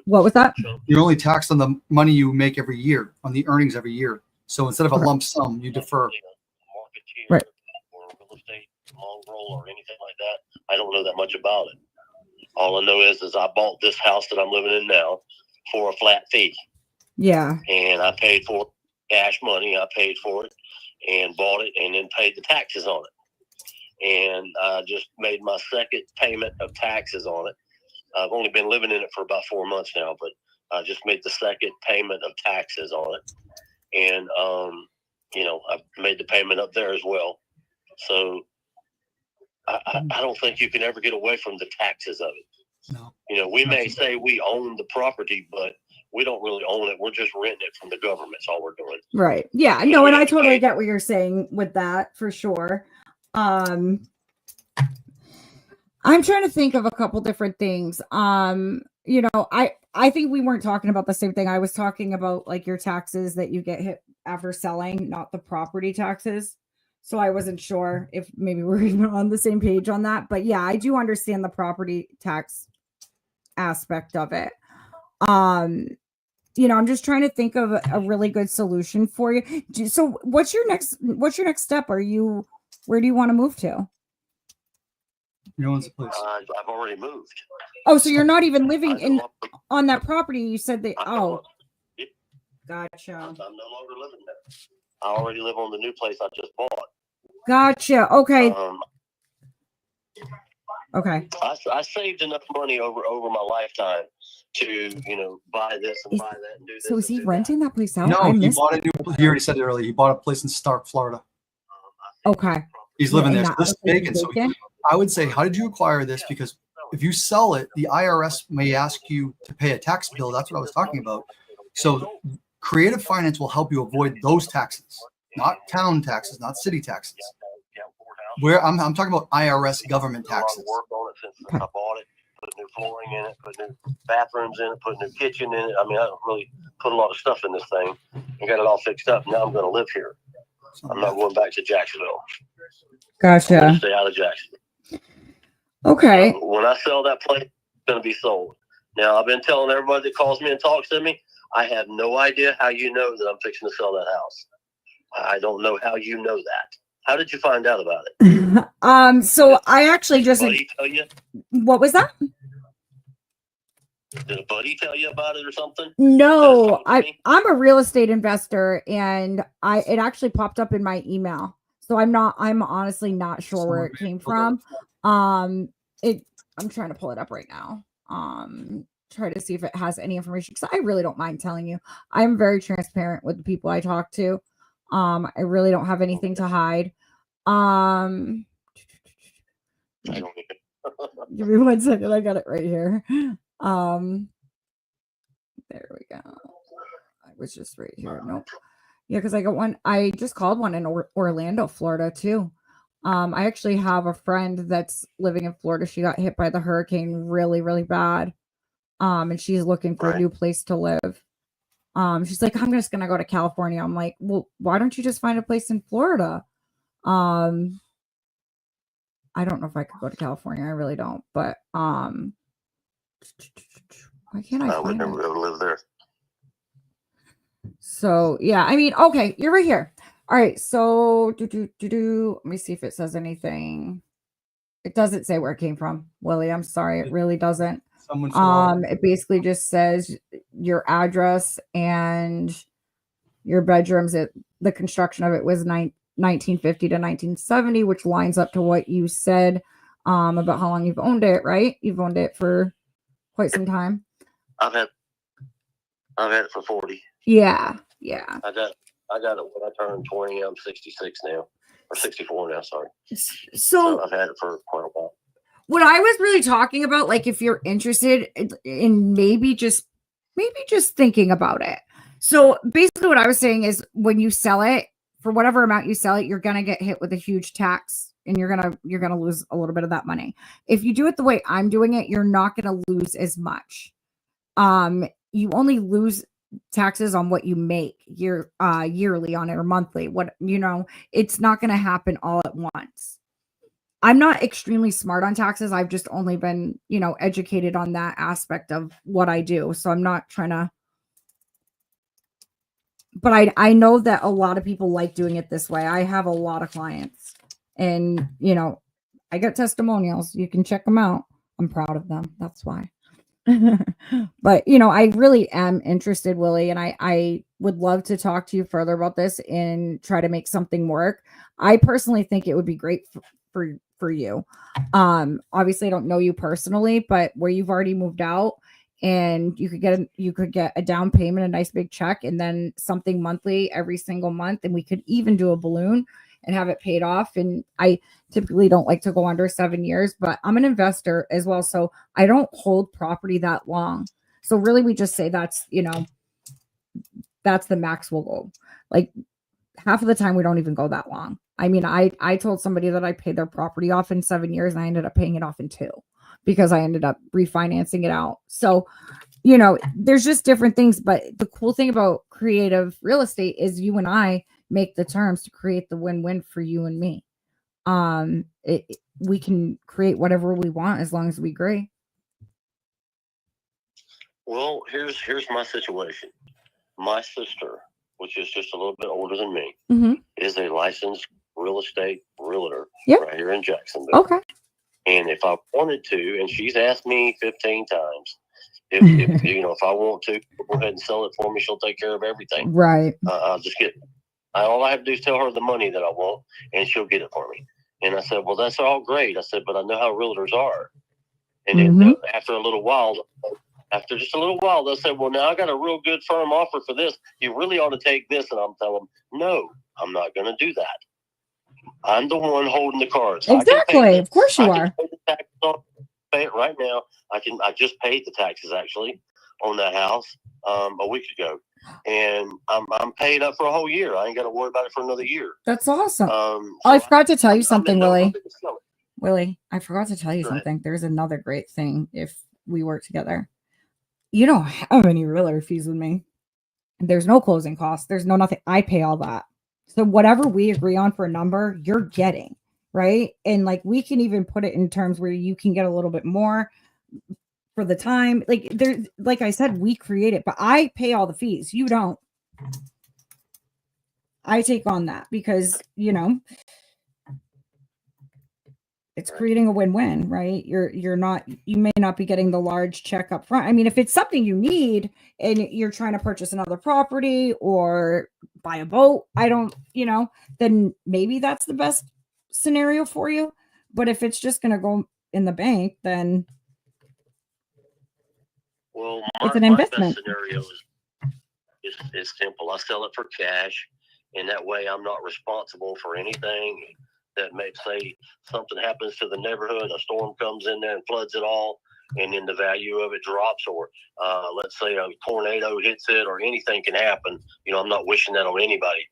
What was that? You're only taxed on the money you make every year, on the earnings every year. So instead of a lump sum, you defer. Right. Or real estate mongrel or anything like that. I don't know that much about it. All I know is I bought this house that I'm living in now for a flat fee. Yeah. And I paid for cash money. I paid for it and bought it and then paid the taxes on it. And I just made my second payment of taxes on it. I've only been living in it for about 4 months now, but I just made the second payment of taxes on it. And, you know, I made the payment up there as well. So I don't think you can ever get away from the taxes of it. No. You know, we may say we own the property, but we don't really own it. We're just renting it from the government. That's all we're doing. Right. Yeah. No, and I totally get what you're saying with that for sure. I'm trying to think of a couple different things. You know, I think we weren't talking about the same thing. I was talking about like your taxes that you get hit after selling, not the property taxes. So I wasn't sure if maybe we're even on the same page on that. But yeah, I do understand the property tax aspect of it. You know, I'm just trying to think of a really good solution for you. So what's your next step? Where do you want to move to? I've already moved. Oh, so you're not even living on that property? You said that. Oh, gotcha. I'm no longer living there. I already live on the new place I just bought. Gotcha. Okay. Okay. I saved enough money over my lifetime to buy this and buy that and do this. So is he renting that place out? No, I he missed bought a new. He already said it earlier. He bought a place in Stark, Florida. Okay. He's living there. And So that this is other place vacant. is So vacant? I would say, how did you acquire this? Because if you sell it, the IRS may ask you to pay a tax bill. That's what I was talking about. So creative finance will help you avoid those taxes, not town taxes, not city taxes. Where I'm talking about IRS government taxes. Work on it since I bought it. Put new flooring in it. Put new bathrooms in it. Put new kitchen in it. I mean, I really put a lot of stuff in this thing and got it all fixed up. Now I'm going to live here. I'm not going back to Jacksonville. I'm Gotcha. going to stay out of Jacksonville. Okay. When I sell that place, it's going to be sold. Now, I've been telling everybody that calls me and talks to me, I have no idea how you know that I'm fixing to sell that house. I don't know how you know that. How did you find out about it? So I actually just, Did a buddy tell you? what was that? Did a buddy tell you about it or something? No, I'm a real estate investor, and it actually popped up in my email. So I'm honestly not sure where it came from. I'm trying to pull it up right now. Try to see if it has any information, because I really don't mind telling you. I'm very transparent with the people I talk to. I really don't have anything to hide. Give me 1 second. I got it right here. There we go. I was just right here. Nope. Yeah, because I got one. I just called one in Orlando, Florida, too. I actually have a friend that's living in Florida. She got hit by the hurricane really, really bad. And she's looking for a new place to live. She's like, I'm just gonna go to California. I'm like, well, why don't you just find a place in Florida? I don't know if I could go to California. I really don't. But why can't I would find never it? be able to live there. So yeah, I mean, okay, you're right here. All right, so let me see if it says anything. It doesn't say where it came from, Willie. I'm sorry, it really doesn't. It basically just says your address and your bedrooms. The construction of it was 1950 to 1970, which lines up to what you said about how long you've owned it, right? You've owned it for quite some time. I've had it for 40. Yeah. I got it when I turned 20. I'm 66 now, or 64 now. Sorry. So I've had it for quite a while. What I was really talking about, like, if you're interested in maybe just thinking about it. So basically what I was saying is, when you sell it, for whatever amount you sell it, you're going to get hit with a huge tax, and you're going to lose a little bit of that money. If you do it the way I'm doing it, you're not going to lose as much. You only lose taxes on what you make yearly on it, or monthly. It's not going to happen all at once. I'm not extremely smart on taxes. I've just only been, educated on that aspect of what I do. So I'm not trying to, but I know that a lot of people like doing it this way. I have a lot of clients, and, I get testimonials. You can check them out. I'm proud of them. That's why. But, I really am interested, Willie, and I would love to talk to you further about this and try to make something work. I personally think it would be great for you. Obviously I don't know you personally, but where you've already moved out, and you could get a down payment, a nice big check, and then something monthly every single month, and we could even do a balloon and have it paid off. And I typically don't like to go under 7 years, but I'm an investor as well, so I don't hold property that long. So really, we just say that's the max we'll go. Like, half of the time we don't even go that long. I mean, I told somebody that I paid their property off in 7 years, and I ended up paying it off in 2 because I ended up refinancing it out. So, there's just different things. But the cool thing about creative real estate is you and I make the terms to create the win-win for you and me. We can create whatever we want as long as we agree. Well, here's my situation. My sister, which is just a little bit older than me, is a licensed real estate realtor right here in Jacksonville. Okay. And if I wanted to, and she's asked me 15 times, if I want to, go ahead and sell it for me, she'll take care of everything. Right. I'll just all I have to do is tell her the money that I want, and she'll get it for me. And I said, well, that's all great. I said, but I know how realtors are. And then after a little while, after just a little while, they'll say, well, now I got a real good firm offer for this. You really ought to take this. And I'm telling them, no, I'm not going to do that. I'm the one holding the cards. Exactly. Of course you are. Pay it right now. I just paid the taxes actually on that house a week ago. And I'm paid up for a whole year. I ain't got to worry about it for another year. That's awesome. So I forgot to tell you something, Willie. Willie. Willie, I forgot to tell you Go ahead. something. There's another great thing if we work together. You don't have any realtor fees with me. There's no closing costs. There's no nothing. I pay all that. So whatever we agree on for a number, you're getting, right? And like we can even put it in terms where you can get a little bit more for the time. Like there's, like I said, we create it, but I pay all the fees. You don't. I take on that because, you know, it's creating a win-win, right? You may not be getting the large check up front. I mean, if it's something you need and you're trying to purchase another property or buy a boat, then maybe that's the best scenario for you. But if it's just going to go in the bank, then it's an investment. My best scenario is simple. I sell it for cash, and that way I'm not responsible for anything. That may say something happens to the neighborhood, a storm comes in there and floods it all, and then the value of it drops, or let's say a tornado hits it, or anything can happen. You know, I'm not wishing that on anybody.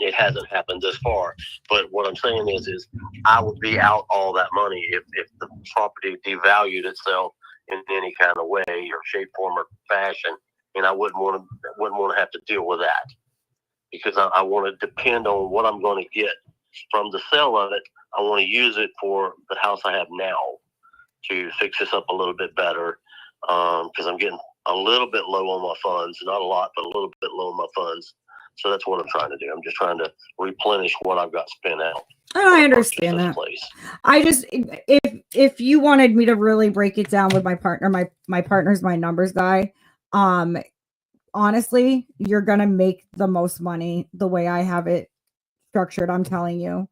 It hasn't happened this far, but what I'm saying is I would be out all that money if the property devalued itself in any kind of way or shape, form, or fashion, and I wouldn't want to have to deal with that because I want to depend on what I'm going to get from the sale of it. I want to use it for the house I have now to fix this up a little bit better because I'm getting a little bit low on my funds, not a lot, but a little bit low on my funds. So that's what I'm trying to do. I'm just trying to replenish what I've got spent out. Oh, I understand that. Place. I just, if you wanted me to really break it down with my partner, my partner's my numbers guy. Honestly, you're going to make the most money the way I have it structured. I'm telling you,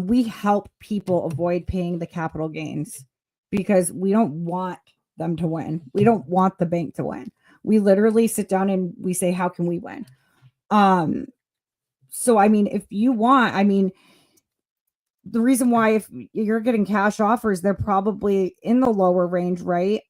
we help people avoid paying the capital gains because we don't want them to win. We don't want the bank to win. We literally sit down and we say, how can we win? So, I mean, if you want, I mean, the reason why if you're getting cash offers, they're probably in the lower range, right?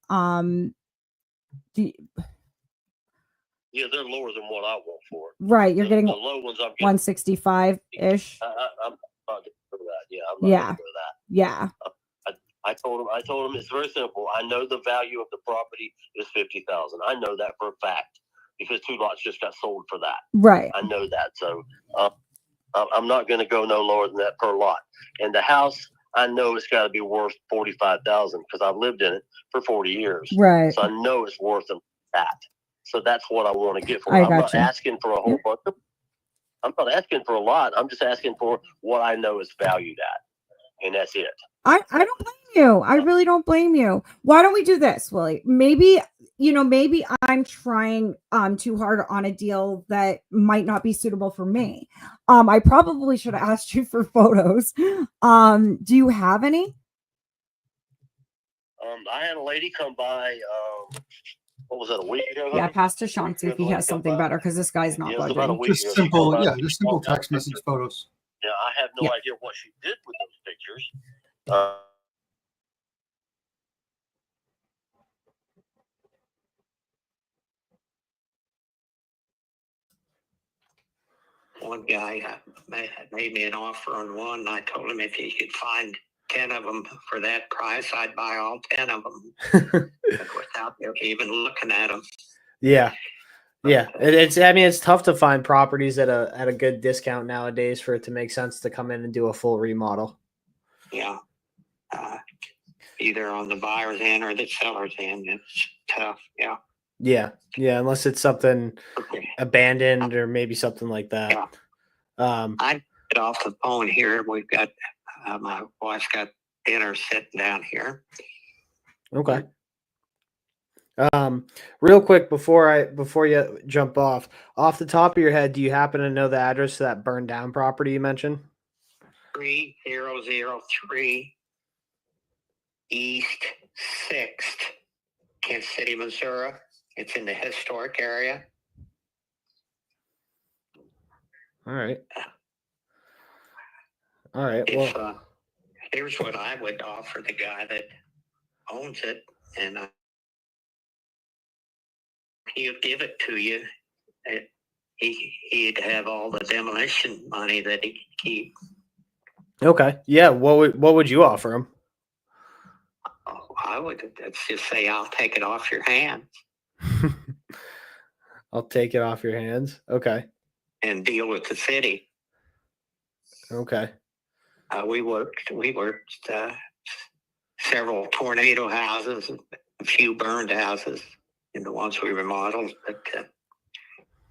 Yeah, they're lower than what I want for it. Right, you're getting the low ones. I'm getting 165 ish. I'm not going to go that. Yeah, I'm not going to go that. Yeah. I told him it's very simple. I know the value of the property is $50,000. I know that for a fact because 2 lots just got sold for that. Right. I know that. So I'm not going to go no lower than that per lot. And the house, I know it's got to be worth $45,000 because I've lived in it for 40 years. Right. So I know it's worth that. So that's what I want to get for it. I'm not asking for a whole bunch. I'm not asking for a lot. I'm just asking for what I know is valued at. And that's it. I don't blame you. I really don't blame you. Why don't we do this, Willie? Maybe I'm trying too hard on a deal that might not be suitable for me. I probably should have asked you for photos. Do you have any? I had a lady come by what was that, a week ago? Yeah, pass to Shaun, see if he has something better because this guy's not budging. Just simple, just simple text message photos. Yeah, I have no idea what she did with those pictures. One guy made me an offer on one. And I told him if he could find 10 of them for that price, I'd buy all 10 of them without even looking at them. Yeah. It's tough to find properties at a good discount nowadays for it to make sense to come in and do a full remodel. Yeah. Either on the buyer's end or the seller's end. It's tough. Yeah. Yeah. Unless it's something abandoned or maybe something like that. Yeah. I get off the phone here. We've got my wife's got dinner sitting down here. Okay. Real quick before you jump off the top of your head, do you happen to know the address to that burned down property you mentioned? 3003 East 6th, Kansas City, Missouri. It's in the historic area. All right. All right. Well, If, here's what I would offer the guy that owns it, and he'll give it to you. He'd have all the demolition money that he could keep. okay. Yeah. What would you offer him? Oh, I would just say, I'll take it off your hands I'll take it off your hands. Okay. and deal with the city. Okay. We worked several tornado houses, a few burned houses in the ones we remodeled, but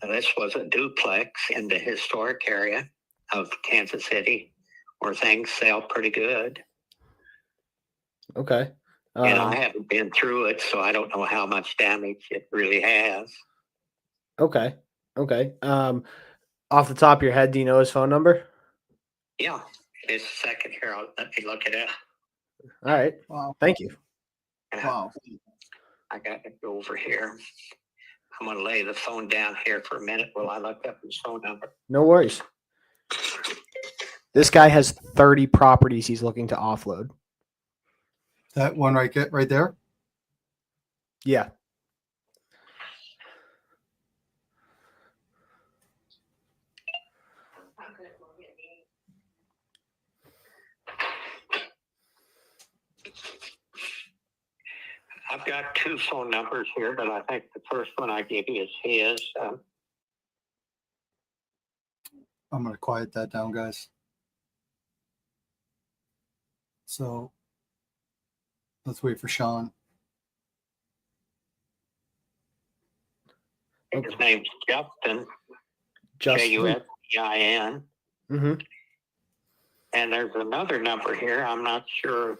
this was a duplex in the historic area of Kansas City where things sell pretty good. Okay. And I haven't been through it, so I don't know how much damage it really has. Okay. Okay. Off the top of your head, do you know his phone number? Yeah, it's a second here. Let me look it up. All right. Wow. Thank you. Wow. I got to go over here. I'm going to lay the phone down here for a minute while I look up his phone number. No worries. This guy has 30 properties he's looking to offload. That one right there. Yeah. I've got two phone numbers here, but I think the first one I give you is his. I'm going to quiet that down, guys. So let's wait for Shaun. His name's Justin. Justin. Justin. Mm-hmm. And there's another number here. I'm not sure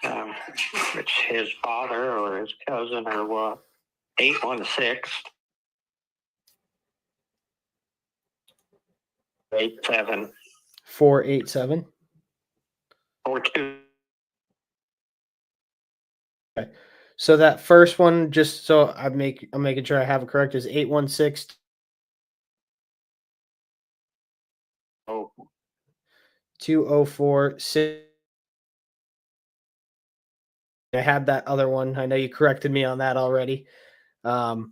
if it's his father or his cousin or what. 816 87 487. 42. Okay. So that first one, just so I'm making sure I have it correct, is 816 Oh, 204 6. I had that other one. I know you corrected me on that already. All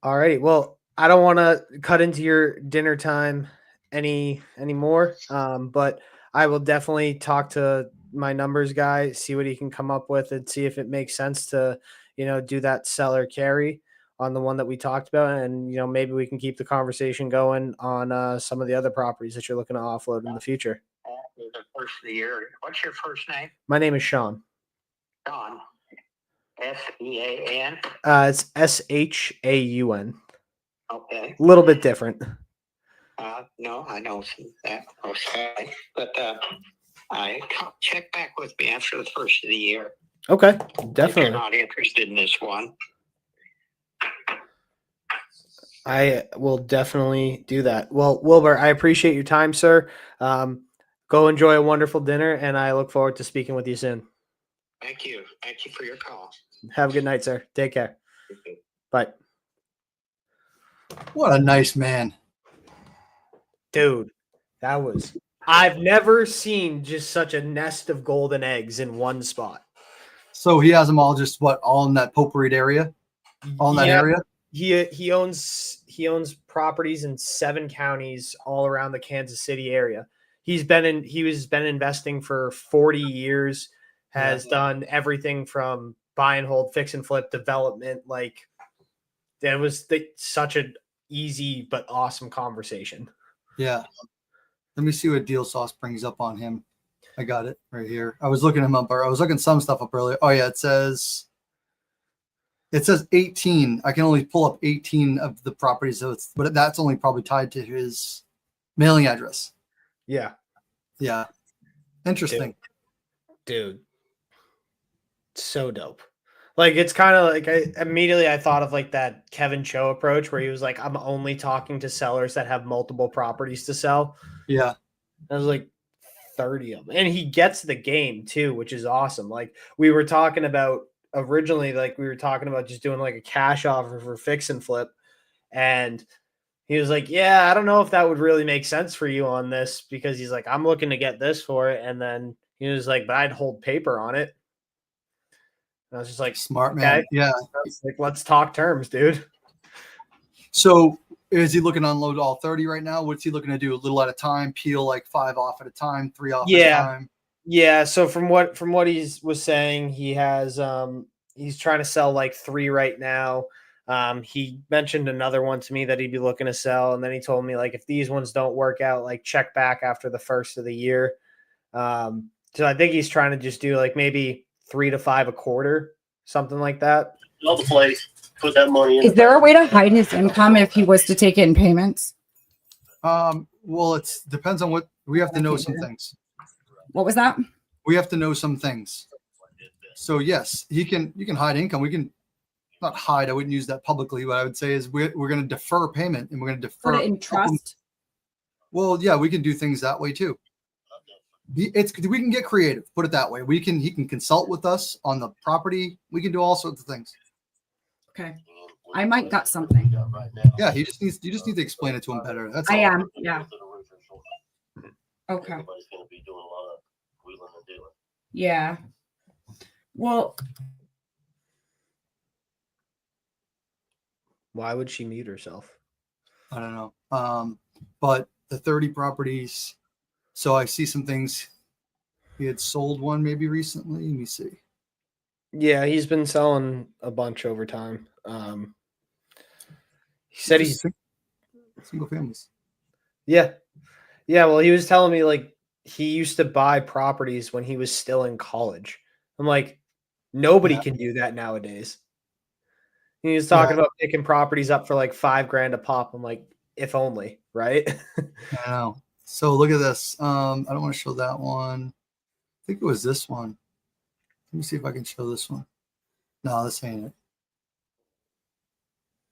righty. Well, I don't want to cut into your dinner time anymore. But I will definitely talk to my numbers guy, see what he can come up with, and see if it makes sense to, do that seller carry on the one that we talked about. And, maybe we can keep the conversation going on some of the other properties that you're looking to offload in the future. after the first of the year. What's your first name? My name is Shaun. Shaun. S-E-A-N? It's SHAUN. Okay. A little bit different. No, I know that. Okay. But check back with me after the first of the year. Okay, If definitely. you're not interested in this one. I will definitely do that. Well, Wilbur, I appreciate your time, sir. Go enjoy a wonderful dinner, and I look forward to speaking with you soon. Thank you. Thank you for your call. Have a good night, sir. Take care. Bye. What a nice man. Dude, I've never seen just such a nest of golden eggs in one spot. So he has them all all in that potpourri area? All in that area? He owns properties in 7 counties all around the Kansas City area. He's been investing for 40 years, has done everything from buy and hold, fix and flip, development. Like, that was such an easy but awesome conversation. Yeah. Let me see what Deal Sauce brings up on him. I got it right here. I was looking him up, or I was looking some stuff up earlier. Oh yeah, it says 18. I can only pull up 18 of the properties, but that's only probably tied to his mailing address. Yeah. Yeah. Interesting. Dude. So dope. Like, it's kind of like I thought of like that Kevin Cho approach where he was like, I'm only talking to sellers that have multiple properties to sell. Yeah. I was like 30 of them. And he gets the game too, which is awesome. Like we were talking about originally, like we were talking about just doing like a cash offer for fix and flip. And he was like, yeah, I don't know if that would really make sense for you on this, because he's like, I'm looking to get this for it. And then he was like, but I'd hold paper on it. And I was just like, Smart man. okay. Yeah. Like, let's talk terms, dude. So is he looking to unload all 30 right now? What's he looking to do? A little at a time, peel like 5 off at a time, 3 off at a time? Yeah. So from what was saying, he has he's trying to sell like 3 right now. He mentioned another one to me that he'd be looking to sell, and then he told me like if these ones don't work out, like check back after the first of the year. So I think he's trying to just do like maybe 3 to 5 a quarter, something like that. All the place. Put that money in. Is there a way to hide his income if he was to take it in payments? Well, it depends on what we have to know some things. What was that? We have to know some things. So yes, you can hide income. We can not hide. I wouldn't use that publicly. What I would say is we're going to defer payment, and we're going to defer Put it in trust? Well, yeah, we can do things that way too. We can get creative. Put it that way. He can consult with us on the property. We can do all sorts of things. Okay. I might got something. Yeah, you just need to explain it to him better. That's all. I am. Yeah. Okay. Yeah. Well, Why would she mute herself? I don't know. But the 30 properties. So I see some things. He had sold one maybe recently. Let me see. Yeah, he's been selling a bunch over time. He said he's single families. Yeah. Well, he was telling me like he used to buy properties when he was still in college. I'm like, nobody can do that nowadays. He was talking about picking properties up for like $5,000 a pop. I'm like, if only, right? I know. So look at this. I don't want to show that one. I think it was this one. Let me see if I can show this one. No, this ain't it.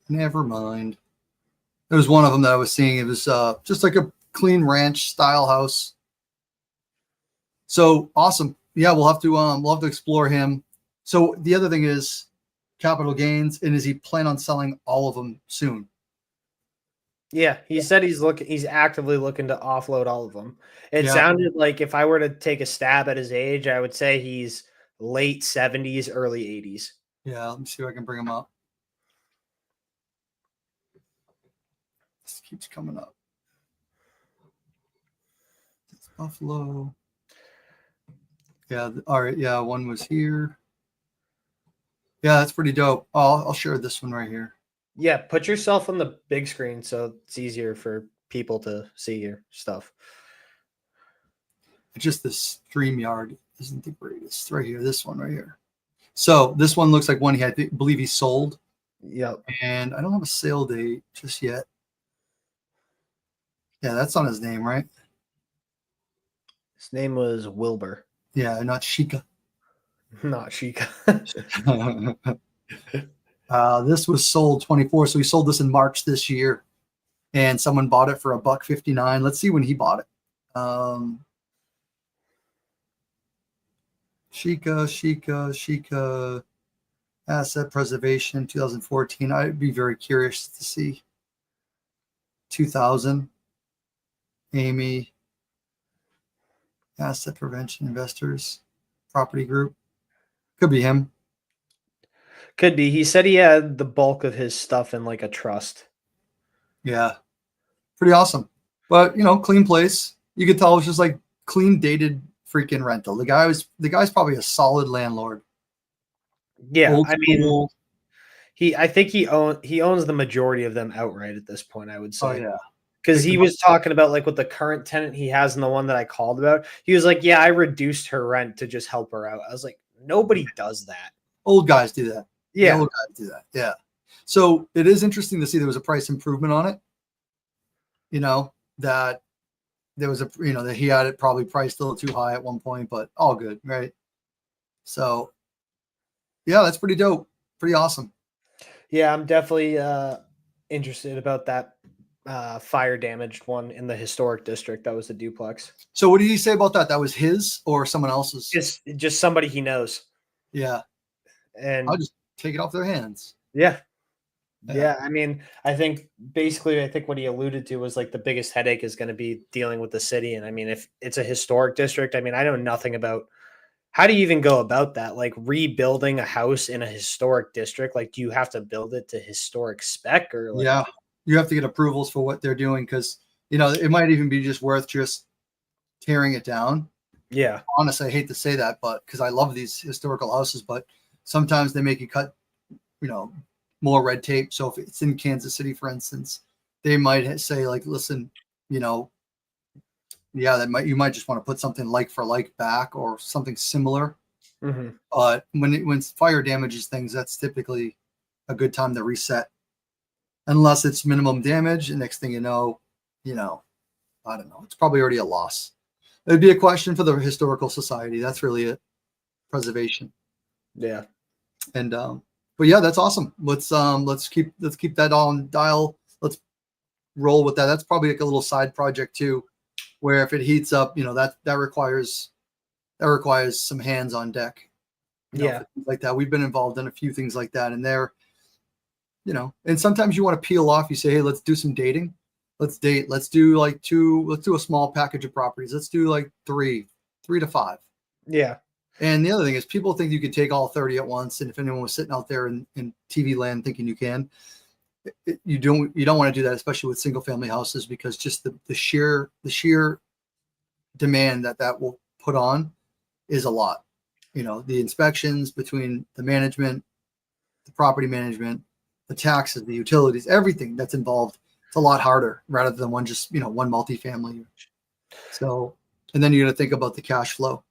Never mind. There was one of them that I was seeing. It was just like a clean ranch style house. So awesome. Yeah, we'll have to explore him. So the other thing is capital gains, and is he plan on selling all of them soon? Yeah, he said he's actively looking to offload all of them. It sounded like if I were to take a stab at his age, I would say he's late 70s, early 80s. Yeah, let me see if I can bring him up. This keeps coming up. It's Buffalo. Yeah, all right. Yeah, one was here. Yeah, that's pretty dope. I'll share this one right here. Yeah, put yourself on the big screen so it's easier for people to see your stuff. Just this StreamYard isn't the greatest. Right here, this one right here. So this one looks like one I believe he sold. Yep. And I don't have a sale date just yet. Yeah, that's on his name, right? His name was Wilbur. Yeah, not Sheikah. Not Sheikah. This was sold 24, so he sold this in March this year, and someone bought it for $159. Let's see when he bought it. Sheikah, asset preservation, 2014. I'd be very curious to see. 2000, Amy, asset prevention investors, property group. Could be him. Could be. He said he had the bulk of his stuff in like a trust. Yeah. Pretty awesome. But, clean place. You could tell it was just like clean, dated freaking rental. The guy's probably a solid landlord. Yeah. Old I mean, school. I think he owns the majority of them outright at this point, I would say. Oh, yeah. Because he was talking about like with the current tenant he has and the one that I called about. He was like, yeah, I reduced her rent to just help her out. I was like, nobody does that. Old guys do that. Yeah. Old guys do that. Yeah. So it is interesting to see there was a price improvement on it. That there was that he had it probably priced a little too high at one point, but all good, right? So yeah, that's pretty dope. Pretty awesome. Yeah, I'm definitely interested about that fire damaged one in the historic district. That was a duplex. So what did he say about that? That was his or someone else's? Just somebody he knows. Yeah. And I'll just take it off their hands. Yeah. I mean, I think what he alluded to was like the biggest headache is going to be dealing with the city. And I mean, if it's a historic district, I mean, I know nothing about how do you even go about that? Like rebuilding a house in a historic district? Like, do you have to build it to historic spec or like, yeah, you have to get approvals for what they're doing. Cause you know, it might even be just worth just tearing it down. Yeah. Honestly, I hate to say that, but cause I love these historical houses, but sometimes they make you cut, you know, more red tape. So if it's in Kansas City, for instance, they might say like, listen, you know, yeah, you might just want to put something like for like back or something similar. Mm-hmm. But when fire damages things, that's typically a good time to reset, unless it's minimum damage. And next thing you know, I don't know, it's probably already a loss. It'd be a question for the historical society. That's really it. Preservation. Yeah. And but yeah, that's awesome. Let's keep that on dial. Let's roll with that. That's probably like a little side project too, where if it heats up, you know, that requires some hands on deck. Yeah. Like that. We've been involved in a few things like that, and they're, you know, and sometimes you want to peel off. You say, hey, let's do some dating. Let's date. Let's do a small package of properties. Let's do like three to 5. Yeah. And the other thing is people think you could take all 30 at once. And if anyone was sitting out there in TV land thinking you can, you don't want to do that, especially with single family houses, because just the sheer demand that will put on is a lot. You know, the inspections between the management, the property management, the taxes, the utilities, everything that's involved. It's a lot harder rather than one multifamily. So, and then you got to think about the cash flow.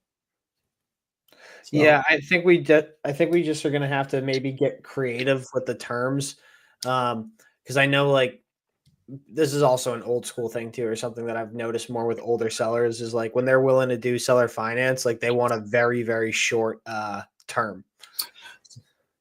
So. Yeah, I think we just are going to have to maybe get creative with the terms. Because I know like this is also an old school thing too, or something that I've noticed more with older sellers is like when they're willing to do seller finance, like they want a very, very short term.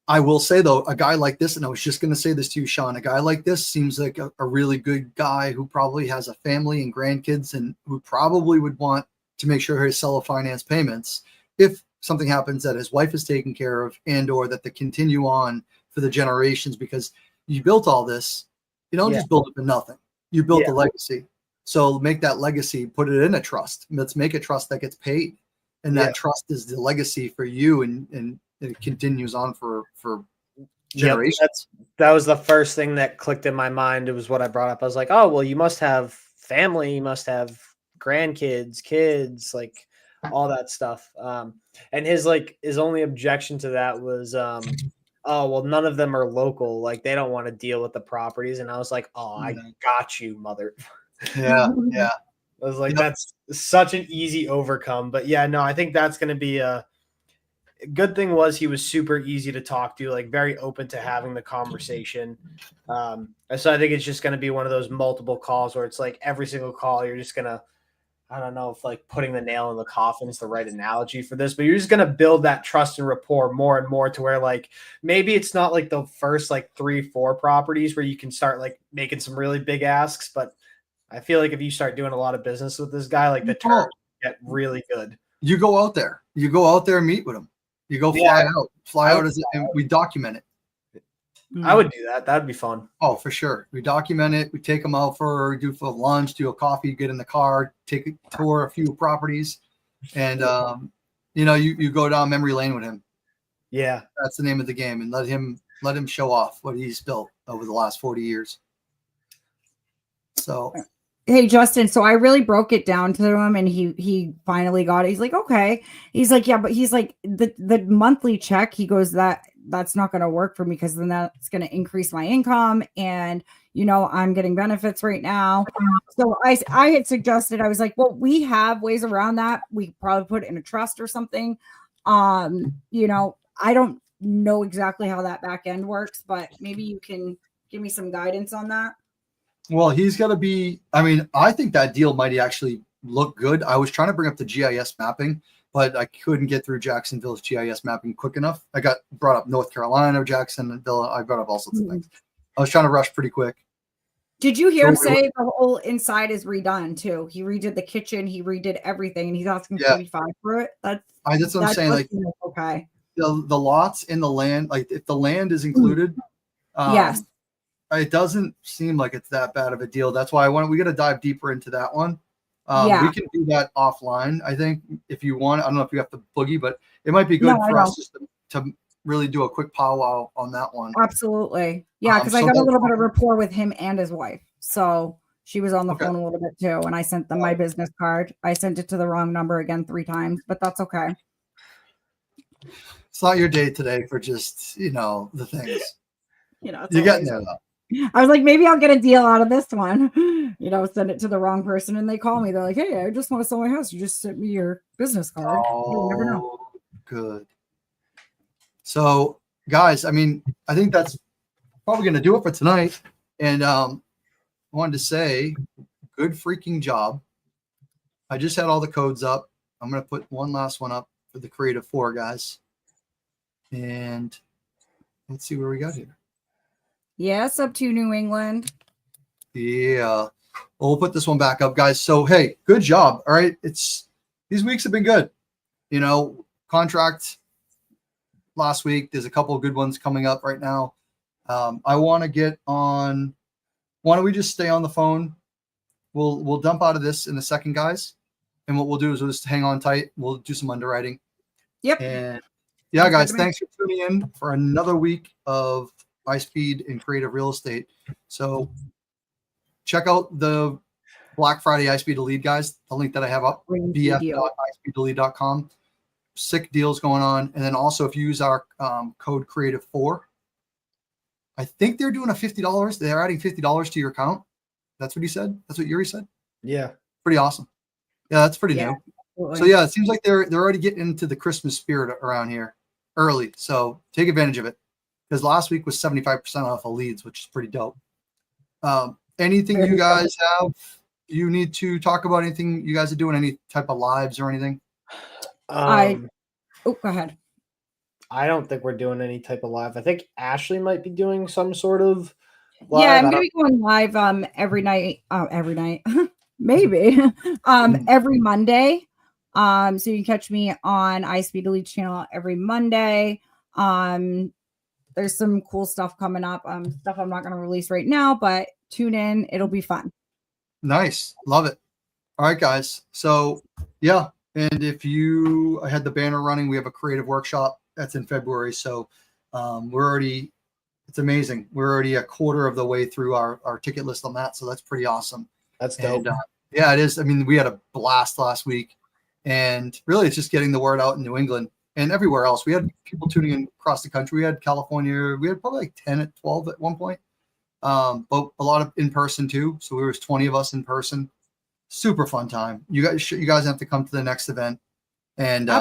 I will say though, a guy like this, and I was just going to say this to you, Shaun, a guy like this seems like a really good guy who probably has a family and grandkids and who probably would want to make sure his seller finance payments, if something happens that his wife is taken care of and or that they continue on for the generations, because you built all this. You don't just build it for nothing. You built a legacy. So make that legacy, put it in a trust. Let's make a trust that gets paid. And that trust is the legacy for you and it continues on for generations. That was the first thing that clicked in my mind. It was what I brought up. I was like, oh, well, you must have family, you must have grandkids, kids, like all that stuff. And his only objection to that was, oh, well, none of them are local. Like they don't want to deal with the properties. And I was like, oh, I got you, mother. Yeah. I was like, that's such an easy overcome. But yeah, no, I think that's going to be a good thing. Was he was super easy to talk to, like very open to having the conversation. So I think it's just going to be one of those multiple calls where it's like every single call, you're just going to, I don't know if like putting the nail in the coffin is the right analogy for this, but you're just going to build that trust and rapport more and more to where like, maybe it's not like the first like 3-4 properties where you can start like making some really big asks. But I feel like if you start doing a lot of business with this guy, like the terms get really good. You go out there and meet with him. You go fly out and we document it. I would do that. That'd be fun. Oh, for sure. We document it. We take them out for lunch, do a coffee, get in the car, take a tour, a few properties. And, you go down memory lane with him. Yeah. That's the name of the game. And let him show off what he's built over the last 40 years. So. Hey, Justin, so I really broke it down to him and he finally got it. He's like, okay. He's like, yeah, but he's like the monthly check, he goes, that's not going to work for me because then that's going to increase my income. And, I'm getting benefits right now. So I had suggested, I was like, well, we have ways around that. We could probably put it in a trust or something. I don't know exactly how that back end works, but maybe you can give me some guidance on that. Well, he's got to be, I think that deal might actually look good. I was trying to bring up the GIS mapping, but I couldn't get through Jacksonville's GIS mapping quick enough. I got brought up North Carolina, Jacksonville. I brought up all sorts of things. I was trying to rush pretty quick. Did you hear him So- say the whole inside is redone too? He redid the kitchen, he redid everything, and he's asking Yeah. 45 for it. That's That's what I'm saying. Like okay. the lots in the land, like if the land is included, Yes. it doesn't seem like it's that bad of a deal. That's why we got to dive deeper into that one. Yeah. We can do that offline. I think if you want, I don't know if you have to boogie, but it might be good No, I for us don't. just to really do a quick powwow on that one. Absolutely. Yeah, because I so got a that- little bit of rapport with him and his wife. So she was on the Okay. phone a little bit too. And I sent them my business card. I sent it to the wrong number again 3 times, but that's okay. It's not your day today for just, the things. It's You're getting always- there though. I was like, maybe I'll get a deal out of this one. Send it to the wrong person and they call me. They're like, hey, I just want to sell my house. You just sent me your business card. You never know. Oh, good. So, guys, I think that's probably going to do it for tonight. And I wanted to say, good freaking job. I just had all the codes up. I'm going to put one last one up for the Creative 4 guys. And let's see where we got here. Yes, up to New England. Yeah. Well, we'll put this one back up, guys. So, hey, good job. All right. These weeks have been good. Contract last week. There's a couple of good ones coming up right now. I want to get on. Why don't we just stay on the phone? We'll dump out of this in a second, guys. And what we'll do is we'll just hang on tight. We'll do some underwriting. Yep. And yeah, guys, thanks for tuning in for another week of ISPEED in creative real estate. So check out the Black Friday ISPEED to lead, guys. The link that I have up, bf.ispeedtolead.com. Sick deals going on. And then also if you use our code creative4, I think they're doing a $50. They're adding $50 to your account. That's what he said. That's what Yuri said. Yeah. Pretty awesome. Yeah, that's pretty new. Absolutely. So yeah, it seems like they're already getting into the Christmas spirit around here early. So take advantage of it. Because last week was 75% off of leads, which is pretty dope. Anything you guys have? You need to talk about anything you guys are doing? Any type of lives or anything? Go ahead. I don't think we're doing any type of live. I think Ashley might be doing some sort of live. Yeah, I'm gonna be going live every night. Every night. Maybe. Every Monday. So you can catch me on ISPEED Elite channel every Monday. There's some cool stuff coming up. Stuff I'm not gonna release right now, but tune in. It'll be fun. Nice. Love it. All right, guys. So yeah. And if I had the banner running, we have a creative workshop that's in February. So it's amazing. We're already a quarter of the way through our ticket list on that. So that's pretty awesome. That's dope. And, yeah, it is. We had a blast last week, and really it's just getting the word out in New England and everywhere else. We had people tuning in across the country. We had California. We had probably like 10 at 12 at one point. But a lot of in person too. So there was 20 of us in person. Super fun time. You guys have to come to the next event and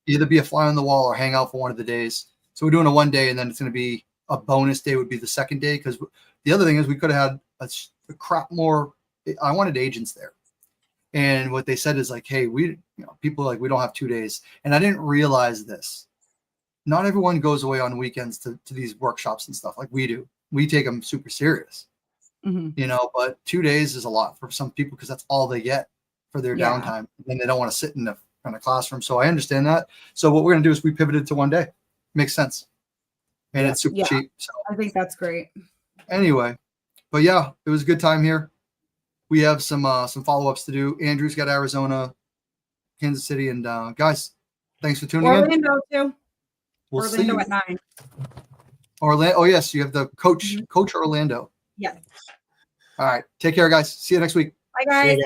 either be a fly on the wall or hang out for one of the days. So we're doing a one day, and then it's going to be a bonus day would be the second day. Because the other thing is we could have had a crap more. I wanted agents there. And what they said is like, hey, people are like, we don't have 2 days. And I didn't realize this. Not everyone goes away on weekends to these workshops and stuff like we do. We take them super serious, but 2 days is a lot for some people because that's all they get for their downtime. And they don't want to sit in a classroom. So I understand that. So what we're going to do is we pivoted to 1 day. Makes sense. And it's super cheap. So I think that's great. Anyway, but yeah, it was a good time here. We have some follow-ups to do. Andrew's got Arizona, Kansas City, and guys, thanks for tuning in. Orlando too. We'll see Orlando you. at 9. Orlando. Oh yes, you have the Coach Orlando. Yes. All right. Take care, guys. See you next week. Bye, guys.